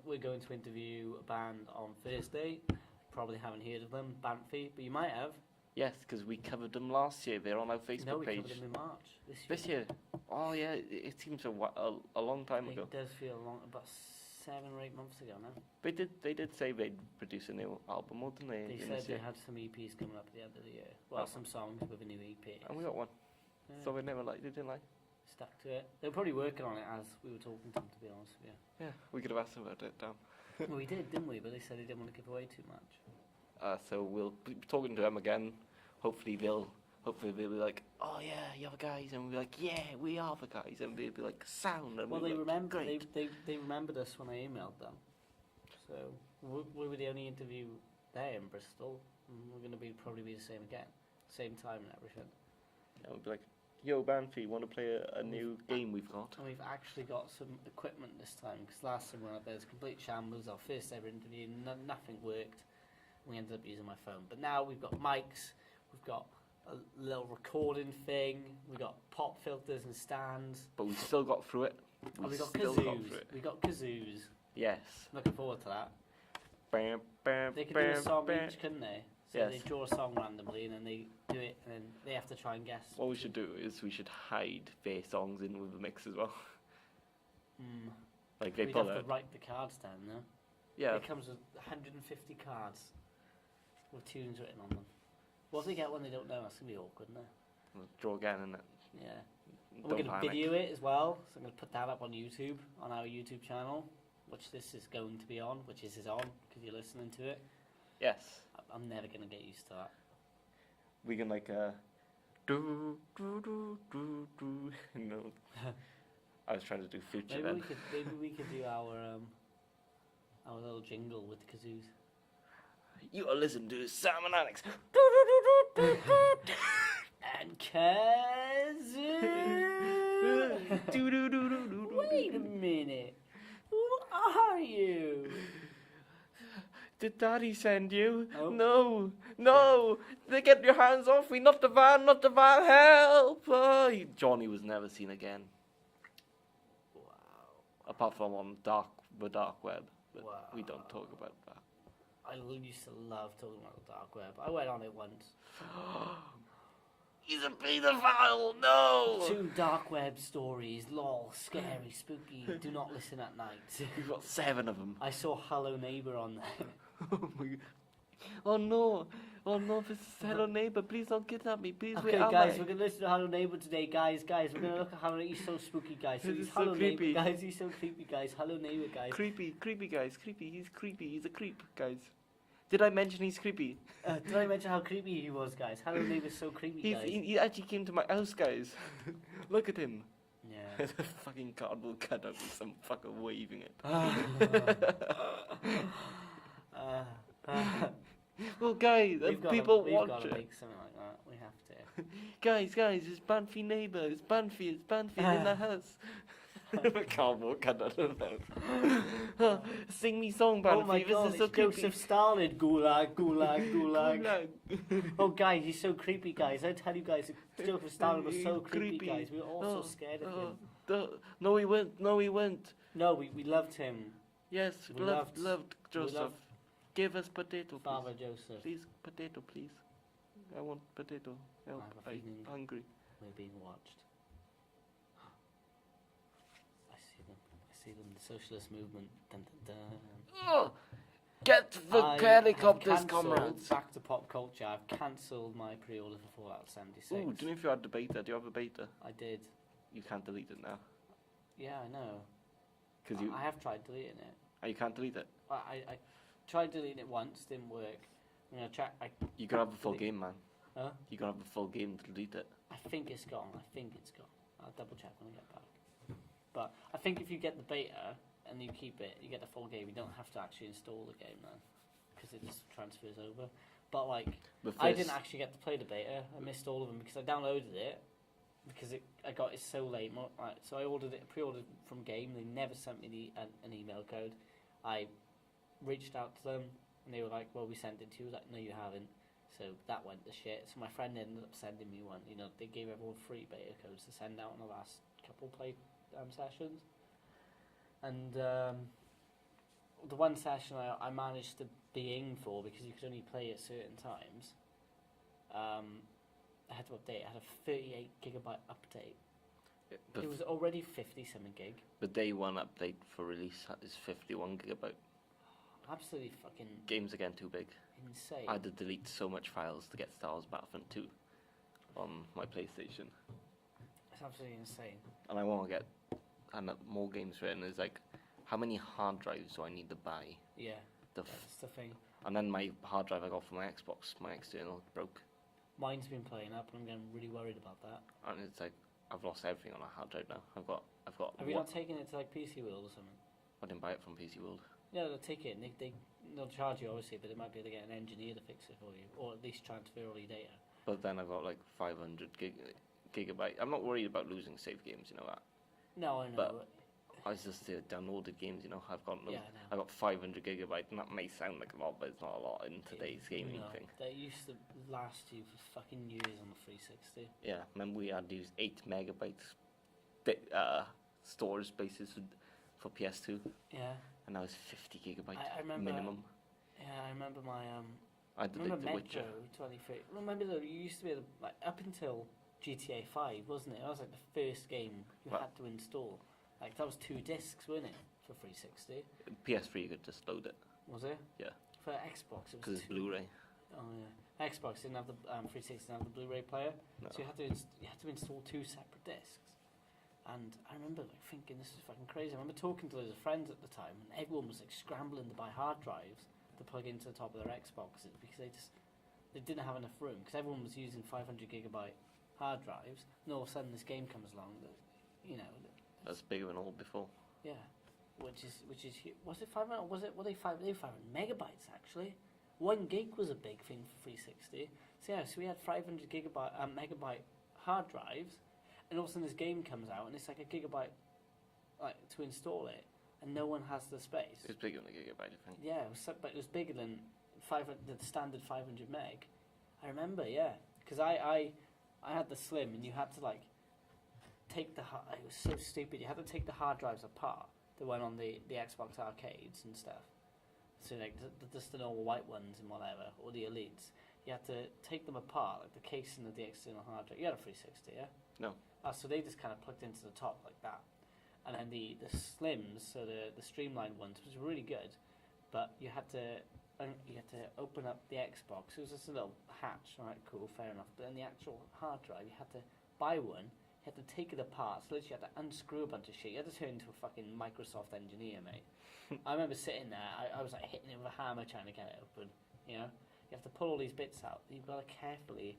We're going to interview a band on Thursday. Probably haven't heard of them, Banffy, but you might have. Yes, because we covered them last year. They're on our Facebook No, we page. covered them in March This year? Oh yeah, it seems a long time ago. It does feel long, about 7 or 8 months ago now. They did say they'd produce a new album, didn't they? They said they had some EPs coming up at the end of the year. Well, some songs with a new EP. And we got one. Yeah. So they didn't like. Stuck to it. They were probably working on it as we were talking to them, to be honest with you. Yeah, we could have asked them about it, damn. Well, we did, didn't we? But they said they didn't want to give away too much. So we'll be talking to them again. Hopefully they'll be like, oh yeah, you're the guys, and we'll be like, yeah, we are the guys, and they'll be like, sound. And Well, we'll they be like, remember. great. They remembered us when I emailed them. So we were the only interview there in Bristol, and we're going to probably be the same again, same time and everything. And we'll be like, yo, Banffy, want to play a new game we've got? And we've actually got some equipment this time, because last time we were out there, it was complete shambles. Our first ever interview, nothing worked. We ended up using my phone. But now we've got mics, we've got a little recording thing, we've got pop filters and stands. But we still got through it. And we got still kazoos. through it. We got kazoos. Yes. Looking forward to that. Bam, bam, They could do a song each, couldn't they? So Yes. they draw a song randomly and then they do it, and then they have to try and guess. What we should do is we should hide their songs in with the mix as well. Like they We'd put have it. to write the cards down, though. Yeah. It comes with 150 cards with tunes written on them. What if they get one they don't know? That's going to be awkward, isn't it? We'll draw again, and Yeah. And don't we're going to panic. video it as well, so I'm going to put that up on YouTube, on our YouTube channel, which this is going to be on, which this is on, because you're listening to it. Yes. I'm never going to get used to that. We can like do do do do do. No. I was trying to do future then. Maybe we could do our little jingle with the kazoos. You are listening to Simon Alex. And kazoo. Wait a minute. Who are you? Did Daddy send you? Oh. No! They get your hands off me! Not the van! Help! Oh, Johnny was never seen again. Wow. Apart from on the dark web. But Wow. we don't talk about that. I used to love talking about the dark web. I went on it once. He's a paedophile! No! 2 dark web stories. Lol. Scary, spooky. Do not listen at night. We've got 7 of them. I saw Hello Neighbor on there. Oh my god. Oh no, this is Hello Neighbor, please don't kidnap me, please. Okay, guys, we're going to listen to Hello Neighbor today, guys, we're going to look at Hello. He's so spooky, guys. So he's so Hello creepy. Neighbor, guys. He's so creepy, guys. Hello Neighbor, guys. Creepy guys, he's creepy, he's a creep, guys. Did I mention he's creepy? Did I mention how creepy he was, guys? Hello Neighbor's so creepy, guys. He actually came to my house, guys. Look at him. Yeah. There's a fucking cardboard cutout with some fucker waving it. Well, guys, people watch We've got to it. make something like that. We have to. Guys, it's Banffy neighbour. It's Banffy in the house. Cardboard cutout. Sing me song, Banffy. Oh my god, this is so it's creepy. Joseph Stalin. Gulag. Oh, guys, he's so creepy, guys. I tell you guys, Joseph Stalin was so creepy, guys. We were all so scared of him. No, he went. No, we loved him. Yes, We loved we Joseph. loved Give us potato, Father please. Joseph. Please, potato, please. I want potato. Help, I have a I'm feeling- hungry. We're being watched. I see them. The socialist movement. Dun, dun, dun. Oh, get the I helicopters, have cancelled- comrades. Back to pop culture. I've cancelled my pre-order for Fallout 76. Ooh, do you know if you had the beta? Do you have a beta? I did. You can't delete it now. Yeah, I know. Because you, I have tried deleting it. you can't delete it. I tried deleting it once, didn't work. I'm gonna try. You can have the full delete- game, man. Huh? You can have the full game to delete it. I think it's gone. I'll double check when I get back. But I think if you get the beta and you keep it, you get the full game. You don't have to actually install the game then, because it just transfers over. But like, I didn't actually get to play the beta. I missed all of them because I downloaded it because I got it so late. So I pre-ordered from Game. They never sent me an email code. I reached out to them and they were like, "Well, we sent it to you." I was like, "No, you haven't." So that went to shit. So my friend ended up sending me one. You know, they gave everyone free beta codes to send out in the last couple play sessions. And the one session I managed to be in for, because you could only play at certain times, I had to update. I had a 38 gigabyte update. It was already 50-something gig. The day one update for release is 51 gigabyte. Absolutely fucking Games again too big. insane. I had to delete so much files to get Star Wars Battlefront 2 on my PlayStation. It's absolutely insane. And I want to get more games for it. And it's like, how many hard drives do I need to buy? Yeah, The that's the thing. and then my hard drive I got for my Xbox, my external, broke. Mine's been playing up, and I'm getting really worried about that. And it's like, I've lost everything on a hard drive now. I've got. Have you not taken it to like PC World or something? I didn't buy it from PC World. Yeah, they'll take it and they'll charge you obviously, but they might be able to get an engineer to fix it for you, or at least transfer all your data. But then I've got like 500 gigabyte. I'm not worried about losing save games, you know that. No, I know. But I just downloaded games, you know. I've got Yeah, I know. I've got 500 gigabyte, and that may sound like a lot, but it's not a lot in today's gaming No, thing. They used to last you for fucking years on the 360. Yeah, remember we had these 8 megabytes storage spaces for PS2, Yeah, and now it's 50 gigabyte I remember. minimum. Yeah, I remember my I deleted remember The Witcher. Metro 23. Remember though, you used to be able to, like, up until GTA 5, wasn't it? That was like the first game you What? had to install. Like that was 2 discs, wasn't it, for 360? PS3 you could just load it Was it? Yeah. For Xbox, it because was it's 2. Blu-ray. Oh yeah. Xbox didn't have the 360 didn't have the Blu-ray player, No. so you had to install 2 separate discs. And I remember like thinking this is fucking crazy. I remember talking to loads of friends at the time, and everyone was like scrambling to buy hard drives to plug into the top of their Xboxes because they didn't have enough room, because everyone was using 500 gigabyte hard drives, and all of a sudden this game comes along that, you know, That's bigger than all before. yeah, which is was it 500 or were they 500 megabytes actually? 1 gig was a big thing for 360. So yeah, so we had 500 megabyte hard drives, and all of a sudden this game comes out and it's like a gigabyte, like, to install it. and no one has the space. It's bigger than a gigabyte, I think. Yeah, but it was bigger than the standard 500 meg. I remember, yeah, because I had the Slim, and you had to like take it was so stupid. You had to take the hard drives apart that went on the Xbox arcades and stuff. So like just the normal white ones and whatever, or the elites. You had to take them apart, like the casing of the external hard drive. You had a 360, yeah? No. So they just kind of plugged into the top like that. And then the Slims, so the streamlined ones, was really good, but you had to open up the Xbox. It was just a little hatch, alright, cool, fair enough. But then the actual hard drive, you had to buy one. You had to take it apart. So literally, you had to unscrew a bunch of shit. You had to turn into a fucking Microsoft engineer, mate. I remember sitting there. I was like hitting it with a hammer trying to get it open. You know, you have to pull all these bits out. You've got to carefully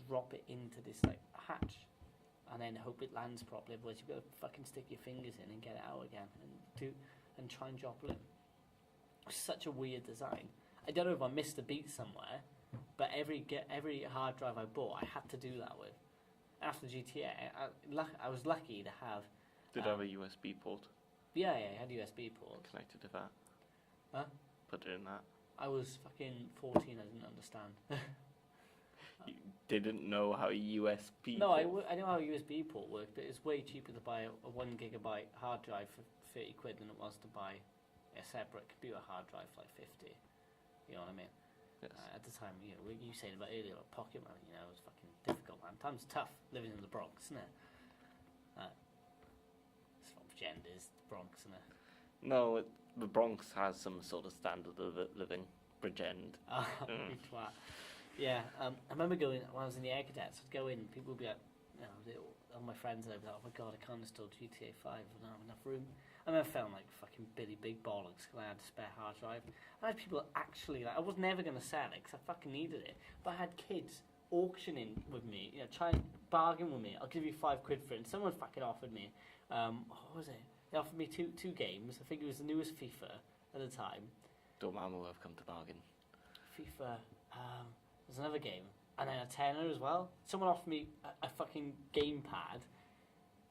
drop it into this like hatch, and then hope it lands properly. Otherwise, you've got to fucking stick your fingers in and get it out again, and try and drop it in. Such a weird design. I don't know if I missed a beat somewhere, but every hard drive I bought, I had to do that with. After GTA, I was lucky to have. Did it have a USB port? Yeah, it had USB ports. Connected to that. Huh? Put it in that. I was fucking 14. I didn't understand. You didn't know how a USB. No, I know how a USB port worked, but it's way cheaper to buy a 1 gigabyte hard drive for 30 quid than it was to buy a separate computer hard drive for like 50. You know what I mean? Yes. At the time, you know, you said about earlier, like pocket money, you know, it was fucking difficult, man. Times tough living in the Bronx, isn't it? It's not genders, the Bronx, isn't it? No, the Bronx has some sort of standard of living. Pretend. You twat. Yeah, I remember going, when I was in the Air Cadets, I'd go in, people would be like, you know, all my friends would be like, oh my god, I can't install GTA 5, I don't have enough room. I remember feeling like fucking Billy Big Bollocks because I had a spare hard drive. I had people actually, like, I was never going to sell it because I fucking needed it, but I had kids auctioning with me, you know, trying to bargain with me. I'll give you £5 for it. And someone fucking offered me, what was it? They offered me two games. I think it was the newest FIFA at the time. Dormammu have come to bargain. FIFA, there's another game, and then a tenner as well. Someone offered me a fucking gamepad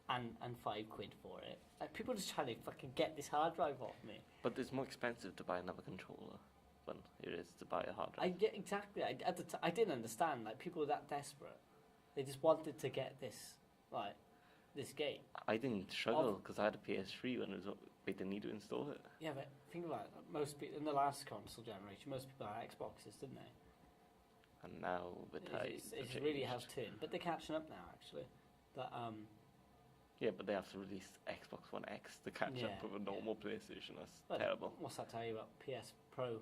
and £5 for it. Like, people are just trying to fucking get this hard drive off me. But it's more expensive to buy another controller than it is to buy a hard drive. Exactly. I didn't understand. Like, people were that desperate. They just wanted to get this game. I didn't struggle because I had a PS3 when they didn't need to install it. Yeah, but think about it. Most people in the last console generation, most people had Xboxes, didn't they? And now the tide it really has turned, but they're catching up now, actually. But yeah, but they have to release Xbox One X to catch up with a normal PlayStation. That's terrible. What's that tell you about PS Pro?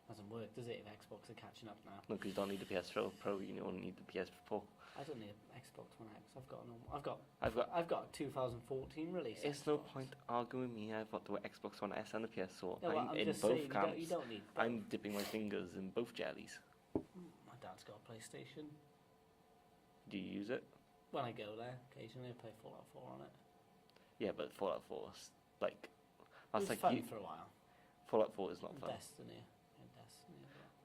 Hasn't worked, does it? If Xbox are catching up now. No, because you don't need the PS Pro. You only need the PS4. I don't need an Xbox One X. I've got a 2014 release. It's no point arguing with me. I've got the Xbox One S and the PS4. No, I'm in just both saying, camps. you don't need both. I'm dipping my fingers in both jellies. My dad's got a PlayStation. Do you use it? When I go there, occasionally I play Fallout 4 on it. Yeah, but Fallout 4 is like that's it was like fun for a while. Fallout 4 is not fun. Destiny.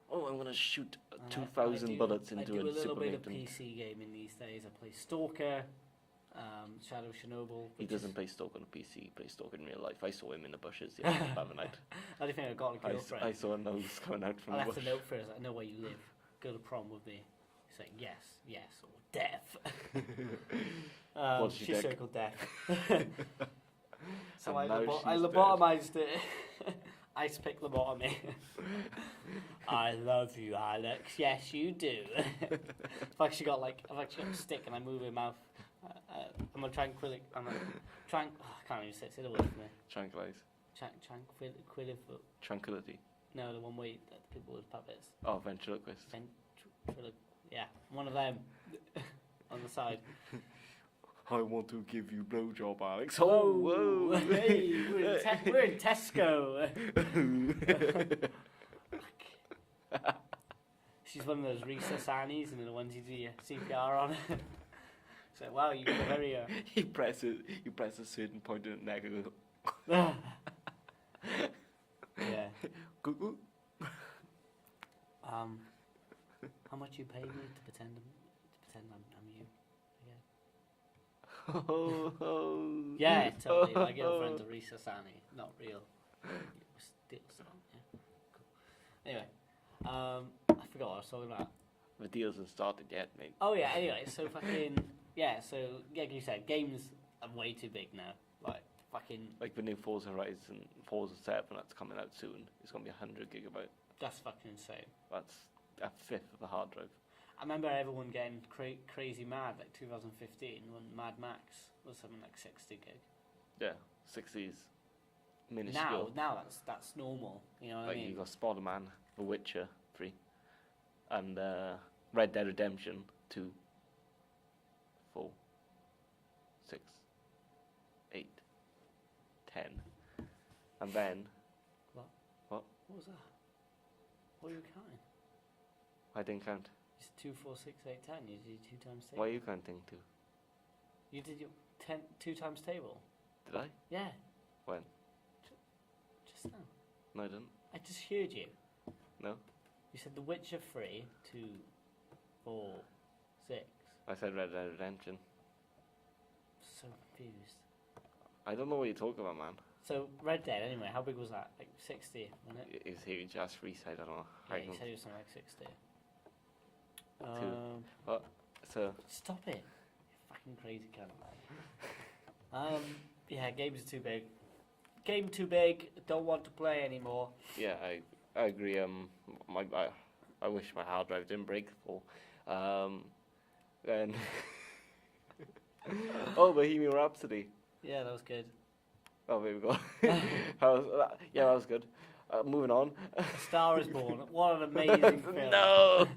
Oh, I'm gonna shoot And 2,000 bullets into I do a little super bit of mutant. PC gaming these days. I play Stalker, Shadow of Chernobyl. He doesn't play Stalker on a PC. He plays Stalker in real life. I saw him in the bushes the other night. I don't think I got a girlfriend. I saw a nose coming out from I the left bush. a note for her. I know where you live. Go to prom with me. He's like, yes, or death. What did she she think? circled death. So And I now she's lobotomized it. Ice pick lobotomy. I love you, Alex. Yes, you do. I've actually got a stick and I move her mouth. I'm a tranquilic. I can't even say it. Say the word for me. Tranquilize. Tranquility. No, the one where people with puppets. Oh, ventriloquist. Yeah, one of them on the side. I want to give you blowjob, Alex. Oh, whoa! Hey, we're in Tesco. She's one of those recess Annies, and the ones you do your CPR on. So wow, you got a very. You press a certain point in the neck and go. Yeah. Goo. How much you pay me to pretend I'm you? Yeah, totally. My girlfriend's Arisa Sani, not real. Still song, yeah. Cool. Anyway, I forgot what I was talking about. The deal hasn't started yet, mate. Oh yeah. Anyway, so fucking yeah. So like you said, games are way too big now. Like fucking. Like the new Forza Horizon, Forza 7 that's coming out soon. It's gonna be 100 gigabyte. That's fucking insane. That's a fifth of the hard drive. I remember everyone getting crazy mad like 2015 when Mad Max was something like 60 gig. Yeah, 60s. Minuscule. Now that's normal. You know what I mean? Like you got Spider-Man, The Witcher 3, and Red Dead Redemption 2, 4, 6, 8, 10, and then What? What? What was that? What are you counting? I didn't count. It's 2, 4, 6, 8, 10. You did 2 times table. Why are you counting 2? You did your 2 times table. Did I? Yeah. When? Just now. No, I didn't. I just heard you. No? You said The Witcher 3, 2, 4, 6. I said Red Dead Redemption. So confused. I don't know what you're talking about, man. So Red Dead, anyway, how big was that? Like 60, wasn't it? It's huge. That's free side. I don't know. Yeah, you said it was something like 60. What? So. Stop it. You fucking crazy cunt. Yeah, games are too big. Game too big. Don't want to play anymore. Yeah, I agree. I wish my hard drive didn't break full. Then. Oh, Bohemian Rhapsody. Yeah, that was good. Oh, there we go. That was good. Moving on. A Star is Born. What an amazing film. No!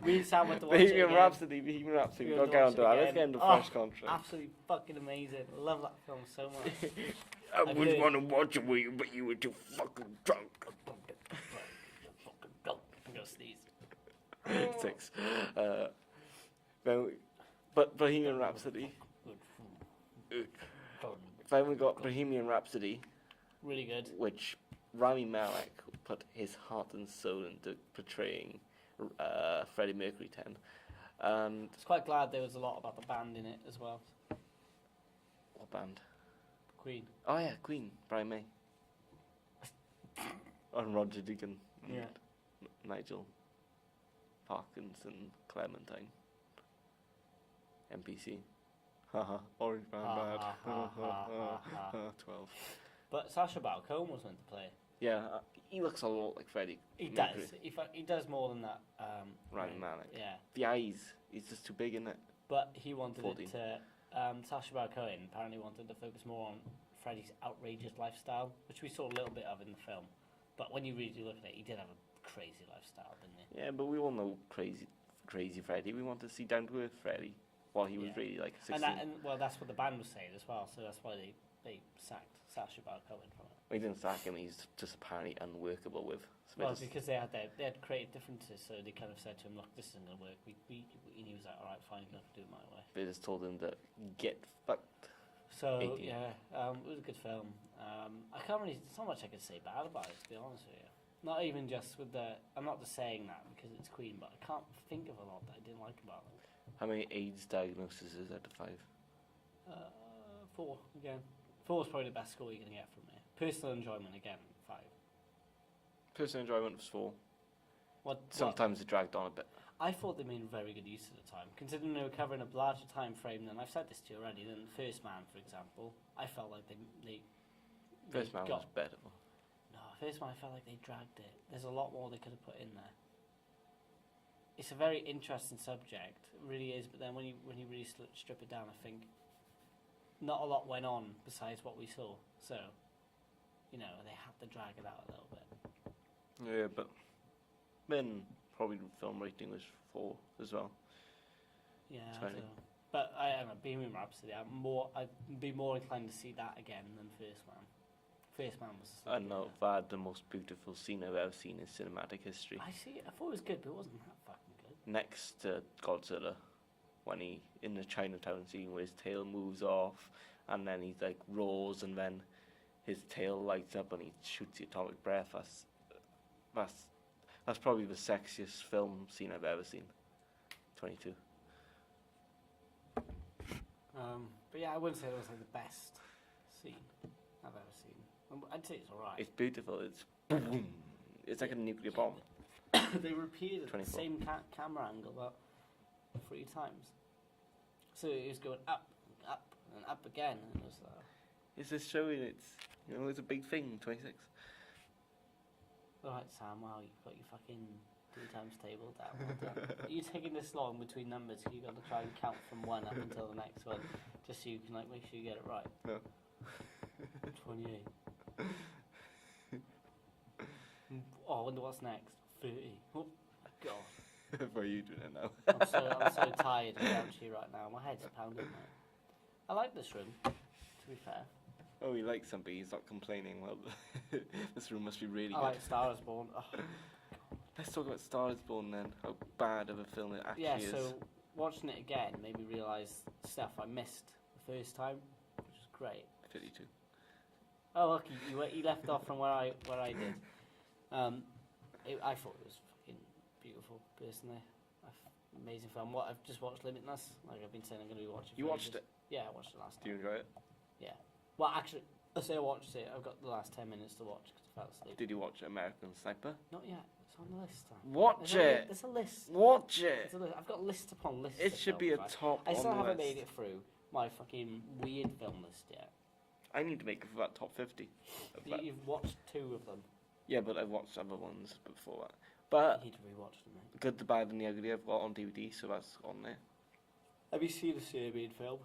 We Sam went to watch it Bohemian Rhapsody. We've got to get on to that. Let's get into fresh contract. Absolutely fucking amazing. Love that film so much. I was want to watch it with you, but you were too fucking drunk. I'm going to sneeze. 6. But Bohemian Rhapsody. Then we got Bohemian Rhapsody. Really good. Which Rami Malek put his heart and soul into portraying Freddie Mercury 10. And I was quite glad there was a lot about the band in it as well. what band? Queen. Oh yeah, Queen, Brian May. And Roger Deacon. And Yeah. Nigel Parkinson Clementine. NPC. Haha, Orange Man Bad. 12. But Sacha Baron Cohen was meant to play. Yeah, he looks a lot like Freddie. He Mercury. does. He does more than that. Rami Malek. Yeah. The eyes, he's just too big, isn't it? But he wanted 14. it to. Sacha Baron Cohen apparently wanted to focus more on Freddie's outrageous lifestyle, which we saw a little bit of in the film. But when you really do look at it, he did have a crazy lifestyle, didn't he? Yeah, but we all know crazy Freddie. We want to see down to earth Freddie while he was really like 16. And that's what the band was saying as well. So that's why they sacked Sacha Baron Cohen from it. We didn't sack him. He's just apparently unworkable with. So Well, because they had creative differences, so they kind of said to him, "Look, this isn't going to work." And he was like, "All right, fine, you have to do it my way." They just told him to get fucked. So 18. yeah, it was a good film. I can't really. There's not much I could say bad about it, to be honest with you. Not even just with the. I'm not just saying that because it's Queen, but I can't think of a lot that I didn't like about it. How many AIDS diagnoses is out of 5? 4 again. 4 is probably the best score you're going to get from me. Personal enjoyment again, 5. Personal enjoyment was 4. What? Sometimes it dragged on a bit. I thought they made very good use of the time, considering they were covering a larger time frame than I've said this to you already than First Man, for example. I felt like they First Man was better. No, First Man, I felt like they dragged it. There's a lot more they could have put in there. It's a very interesting subject, it really is. But then when you really strip it down, I think not a lot went on besides what we saw. So, they had to drag it out a little bit. Yeah, but then probably the film rating was 4 as well. Yeah, I don't know. But I don't know, Bohemian Rhapsody, I'd be more inclined to see that again than First Man. First Man was... I know, that the most beautiful scene I've ever seen in cinematic history. I thought it was good, but it wasn't that fucking good. Next to Godzilla, when he, in the Chinatown scene where his tail moves off, and then he like roars, and then his tail lights up and he shoots the atomic breath, that's probably the sexiest film scene I've ever seen. 22. But yeah, I wouldn't say it was like the best scene I've ever seen. I'd say it's alright. It's beautiful. It's boom. It's like a nuclear bomb. They repeated the 24. same camera angle about 3 times. So it was going up, up, and up again. And it was It's just showing it's a big thing, 26. alright, Sam, wow, you've got your fucking 2 times table down. Well done. Are you taking this long between numbers? You've got to try and count from 1 up until the next one, just so you can make sure you get it right. No. 28. Oh, I wonder what's next. 30. Oh my god. What are you doing it now? I'm so tired and grouchy right now. My head's pounding. I like this room, to be fair. Oh, he likes something. He's not complaining. Well, this room must be really I good. like Star is Born. Oh. Let's talk about Star is Born then. How bad of a film it actually is. So watching it again made me realise stuff I missed the first time, which was great. 52. Oh, look, you left off from where I did. I thought it was fucking beautiful, personally. Amazing film. I've just watched Limitless. Like I've been saying, I'm going to be watching. You watched it? Yeah, I watched it last Do you night. enjoy it? Yeah. Well, actually, I say I watched it. I've got the last 10 minutes to watch because I fell asleep. Did you watch American Sniper? Not yet. It's on the list. Watch it. There's a list. Watch it. I've got list upon list. It of should be a films, right? top I still on the haven't list. made it through my fucking weird film list yet. I need to make it for that top 50. of that. You've watched 2 of them. Yeah, but I've watched other ones before that. But You need to rewatch them, mate. Good, the Bad and the Ugly I've got on DVD, so that's on there. Have you seen a Serbian film?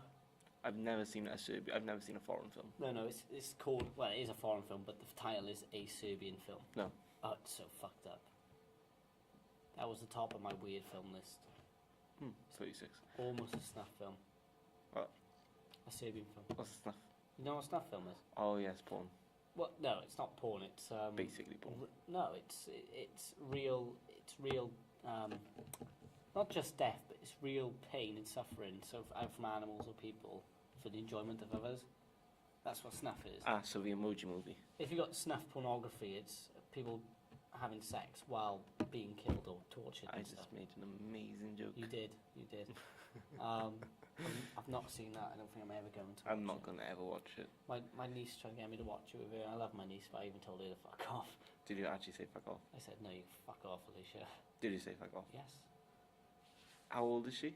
I've never seen I've never seen a foreign film. No, it's called, well, it is a foreign film, but the title is a Serbian film. No. Oh, it's so fucked up. That was the top of my weird film list. 36. Almost a snuff film. What? A Serbian film. What's the snuff? You know what a snuff film is? Oh yes, porn. Well, no, it's not porn. It's Basically porn. No, it's real. It's real. Not just death, but it's real pain and suffering. So from animals or people for the enjoyment of others. That's what snuff is. Ah, so the Emoji Movie. If you got snuff pornography, it's people having sex while being killed or tortured. I and just stuff. made an amazing joke. You did. I've not seen that. I don't think I'm ever going to. I'm watch not going to ever watch it. My niece tried to get me to watch it with her. I love my niece, but I even told her to fuck off. Did you actually say fuck off? I said, no, you fuck off, Alicia. Did you say fuck off? Yes. How old is she?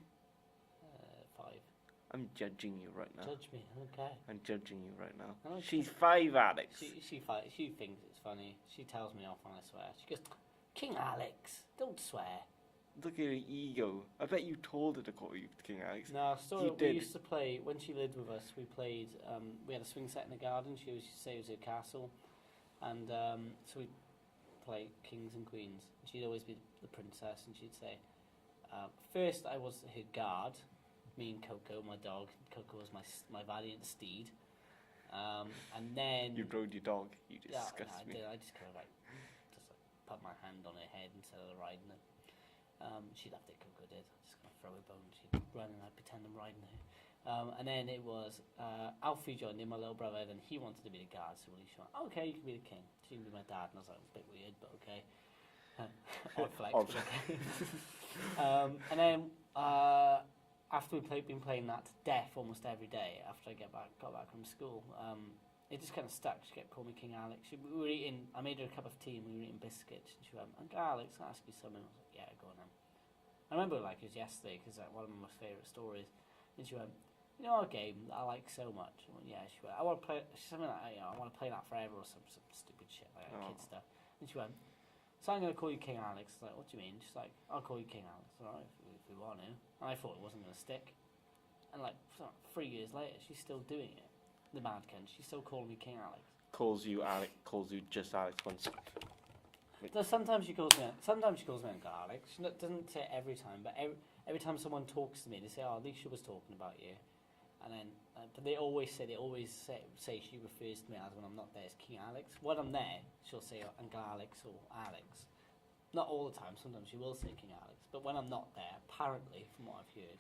5. I'm judging you right now. Judge me, okay. I'm judging you right now. I don't She's 5, Alex. She thinks it's funny. She tells me off when I swear. She goes, King Alex, don't swear. Look at her ego. I bet you told her to call you King Alex. No, story. You We did. used to play when she lived with us. We played. We had a swing set in the garden. She used to say it was her castle, and so we'd play kings and queens. She'd always be the princess, and she'd say, "First, I was her guard. Me and Coco, my dog. Coco was my valiant steed. And then You rode your dog. You yeah, disgust I me. did. I just kind of put my hand on her head instead of riding her. She loved it, Coco did. I just kind of throw her bone, she'd run and I'd pretend I'm riding her. And then it was Alfie joined in, my little brother, then he wanted to be the guard, so Alicia went, okay, you can be the king. She can be my dad, and I was like, a bit weird, but okay. Odd flex, Odd. but okay. And then after we'd been playing that to death almost every day, after I got back from school, it just kind of stuck. She kept calling me King Alex. We were eating, I made her a cup of tea and we were eating biscuits. And she went, Uncle Alex, can I ask you something? I was like, yeah, go on then. I remember like it was yesterday because one of my favourite stories. And she went, you know our game that I like so much? I went, yeah. She went, I want to play, something like, I want to play that forever or some stupid shit like that, kid stuff. And she went, so I'm going to call you King Alex. I was like, what do you mean? She's like, I'll call you King Alex. Alright, if we want to. And I thought it wasn't going to stick. And like 3 years later, she's still doing it. The mad cunt. She's still calling me King Alex. Calls you Alex. Calls you just Alex once. So sometimes she calls me Uncle Alex. She doesn't say it every time, but every time someone talks to me, they say, "Oh, Alicia was talking about you," and then but they always say she refers to me as when I'm not there as King Alex. When I'm there, she'll say Uncle Alex or Alex. Not all the time. Sometimes she will say King Alex, but when I'm not there, apparently, from what I've heard,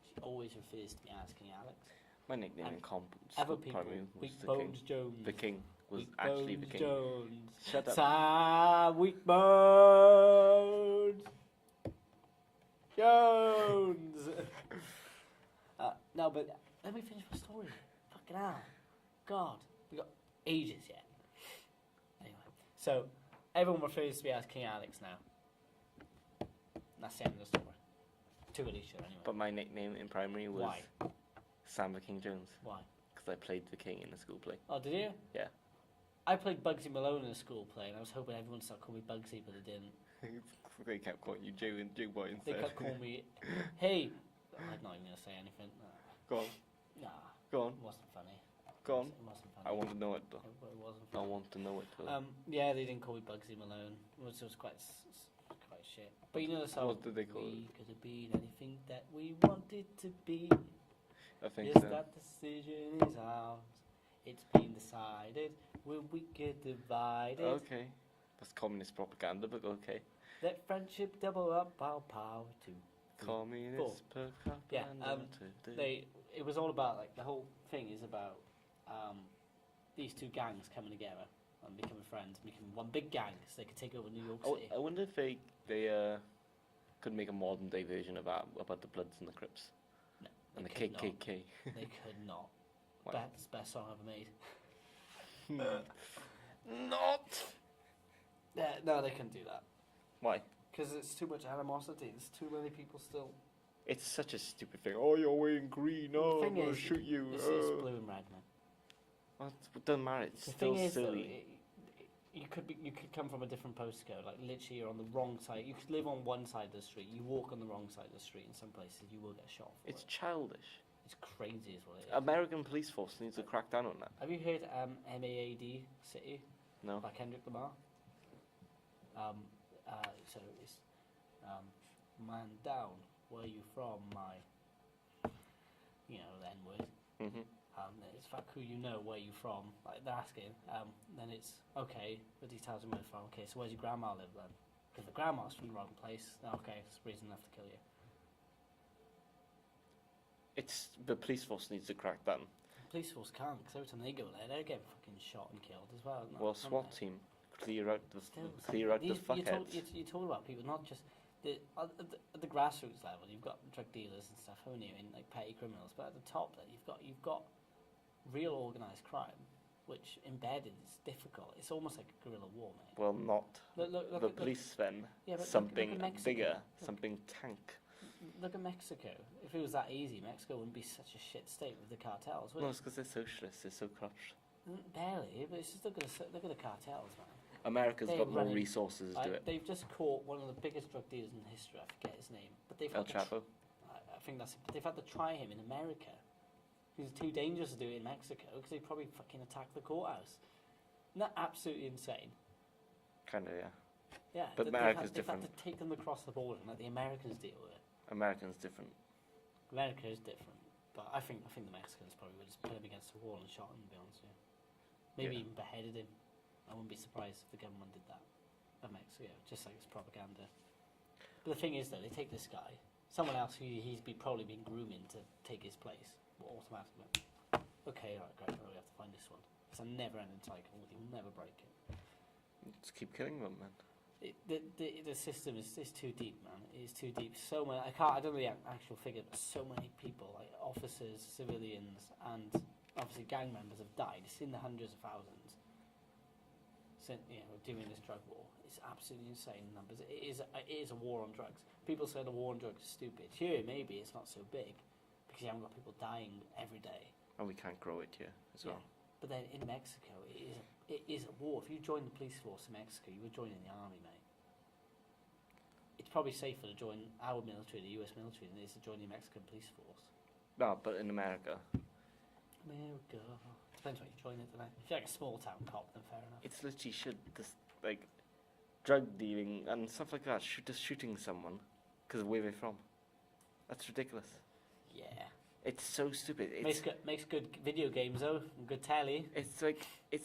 she always refers to me as King Alex. My nickname And in comp Other school people, primary was Weak the Bones king. Jones. The king was Weak actually Bones the king. Jones. Shut up. Sam Weak Bones Jones. No, but Let me finish my story. Fucking hell. God. We got ages yet. Anyway. So, everyone refers to me as King Alex now. That's the end of the story. To Alicia, anyway. But my nickname in primary was Why? Sam the King Jones. Why? Because I played the king in a school play. Oh, did you? Yeah. I played Bugsy Malone in a school play, and I was hoping everyone would start calling me Bugsy, but they didn't. They kept calling you Joe and Joe Boy They instead. kept calling me, hey. I'm not even going to say anything. Go on. Nah. Go on. It wasn't funny. Go on. It wasn't funny. I want to know it though. It wasn't I funny. want to know it though. Yeah, they didn't call me Bugsy Malone, which was quite shit. But you know the song. What did they call We it? could have been anything that we wanted to be. I think Yes, so. that decision is ours. It's been decided. We get divided. Okay. That's communist propaganda, but okay. Let friendship double up our power to. Communist propaganda. Yeah, today. It was all about, like, the whole thing is about these two gangs coming together and becoming friends, becoming one big gang so they could take over New York City. I wonder if they could make a modern day version of that about the Bloods and the Crips No, and the they could KKK. not. They could not. Why? That's the best song ever made. Not. Yeah, no, they couldn't do that. Why? Because it's too much animosity. There's too many people still. It's such a stupid thing. Oh, you're wearing green. Oh, I'm gonna shoot you. It's blue and red, man. Well, it doesn't matter. It's The still thing is, though, silly. you could come from a different postcode. Like, literally, you're on the wrong side. You could live on one side of the street. You walk on the wrong side of the street. In some places, you will get shot. For It's it. childish. It's crazy, is what it is. American police force needs to crack down on that. Have you heard MAAD City No. by Kendrick Lamar? So it's man down. Where you from, my? You know, the N-word. Mhm. It's fuck who you know, where you from. Like, they're asking. Then it's okay. But he tells them where from. Okay, so where's your grandma live then? Because the grandma's from the wrong place. Okay, it's reason enough to kill you. It's the police force needs to crack down. Police force can't, because every time they go there, they're getting fucking shot and killed as well. Well, SWAT team clear out the Still, the fuckheads. you talk about people, not just at the grassroots level. You've got drug dealers and stuff, haven't you, and like petty criminals. But at the top, there you've got real organised crime, which embedded is difficult. It's almost like a guerrilla war, mate. Well, not Look the at- police then. Yeah, but Something look at Mexico. bigger, Look- something tank. Look at Mexico. If it was that easy, Mexico wouldn't be such a shit state with the cartels, would No, it? it's because they're socialists. They're so corrupt. Barely, but it's just look at the cartels, man. America's They're got more running- resources to do it. They've just caught one of the biggest drug dealers in history. I forget his name, but they've El had to Chapo. I think that's. But they've had to try him in America. He's too dangerous to do it in Mexico because they probably fucking attack the courthouse. Isn't that absolutely insane? Kind of, yeah. Yeah, But America's they've had different. to take them across the border and let the Americans deal with it. American's different. America is different, but I think the Mexicans probably would just put him against the wall and shot him. To be honest with you, maybe Yeah. even beheaded him. I wouldn't be surprised if the government did that. Of Mexico, just like it's propaganda. But the thing is, though, they take this guy, someone else who he's probably been grooming to take his place, automatically. Okay, right, great. Well, we have to find this one. It's a never-ending cycle. You'll never break it. Just keep killing them, man. The system is too deep, man. It is too deep. So many. I don't know the actual figure, but so many people, like officers, civilians, and obviously gang members have died. It's in the hundreds of thousands. Since doing this drug war, it's absolutely insane numbers. It is a war on drugs. People say the war on drugs is stupid. Here, maybe it's not so big because you haven't got people dying every day. And we can't grow it here as well. But then in Mexico, it is a war. If you join the police force in Mexico, you were joining the army, mate. It's probably safer to join our military, the US military, than it is to join the Mexican police force. No, but in America, America. Depends what you join it, doesn't it? If you're like a small town cop, then fair enough. it's literally this like drug dealing and stuff like that. Just shooting someone because of where they're from. That's ridiculous. Yeah. It's so stupid. Makes good video games though, and good telly. It's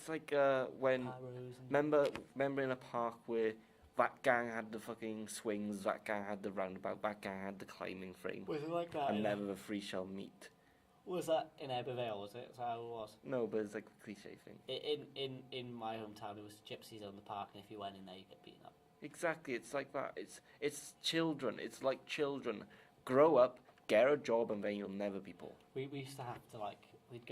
like when Pyros and remember in a park where that gang had the fucking swings, that gang had the roundabout, that gang had the climbing frame, was it like that? and never the three shall meet. Was that in Ebervale? Was it? That's how it was. No, but it's like a cliche thing. In my hometown, it was gypsies on the park, and if you went in there, you get beaten up. Exactly, it's like that. It's children. It's like children. Grow up, Get a job and then you'll never be poor. We used to have to, like, we'd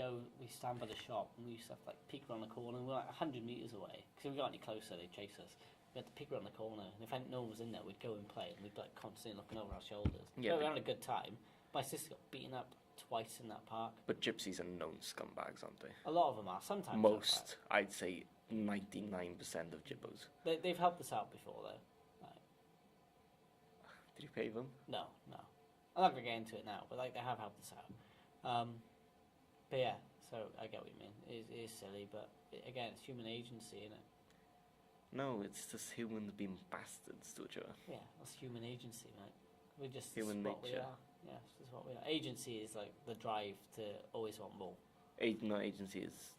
stand by the shop, and we used to have to, like, peek around the corner, and we were like 100 metres away, because if we got any closer, they'd chase us. We had to peek around the corner, and if no one was in there, we'd go and play, and we'd be, like, constantly looking over our shoulders. Yeah, we were having a good time. My sister got beaten up twice in that park. But gypsies are known scumbags, aren't they? A lot of them are. Sometimes Most, I'd say 99% of gibbos. They've helped us out before, though. Like, did you pay them? No. I'm not going to get into it now, but like they have helped us out. But yeah, so I get what you mean. It is silly, but again, it's human agency, isn't it? No, it's just humans being bastards to each other. Yeah, that's human agency, mate. We're just Human what nature. we are. Yeah, this is what we are. Agency is like the drive to always want more. No, agency is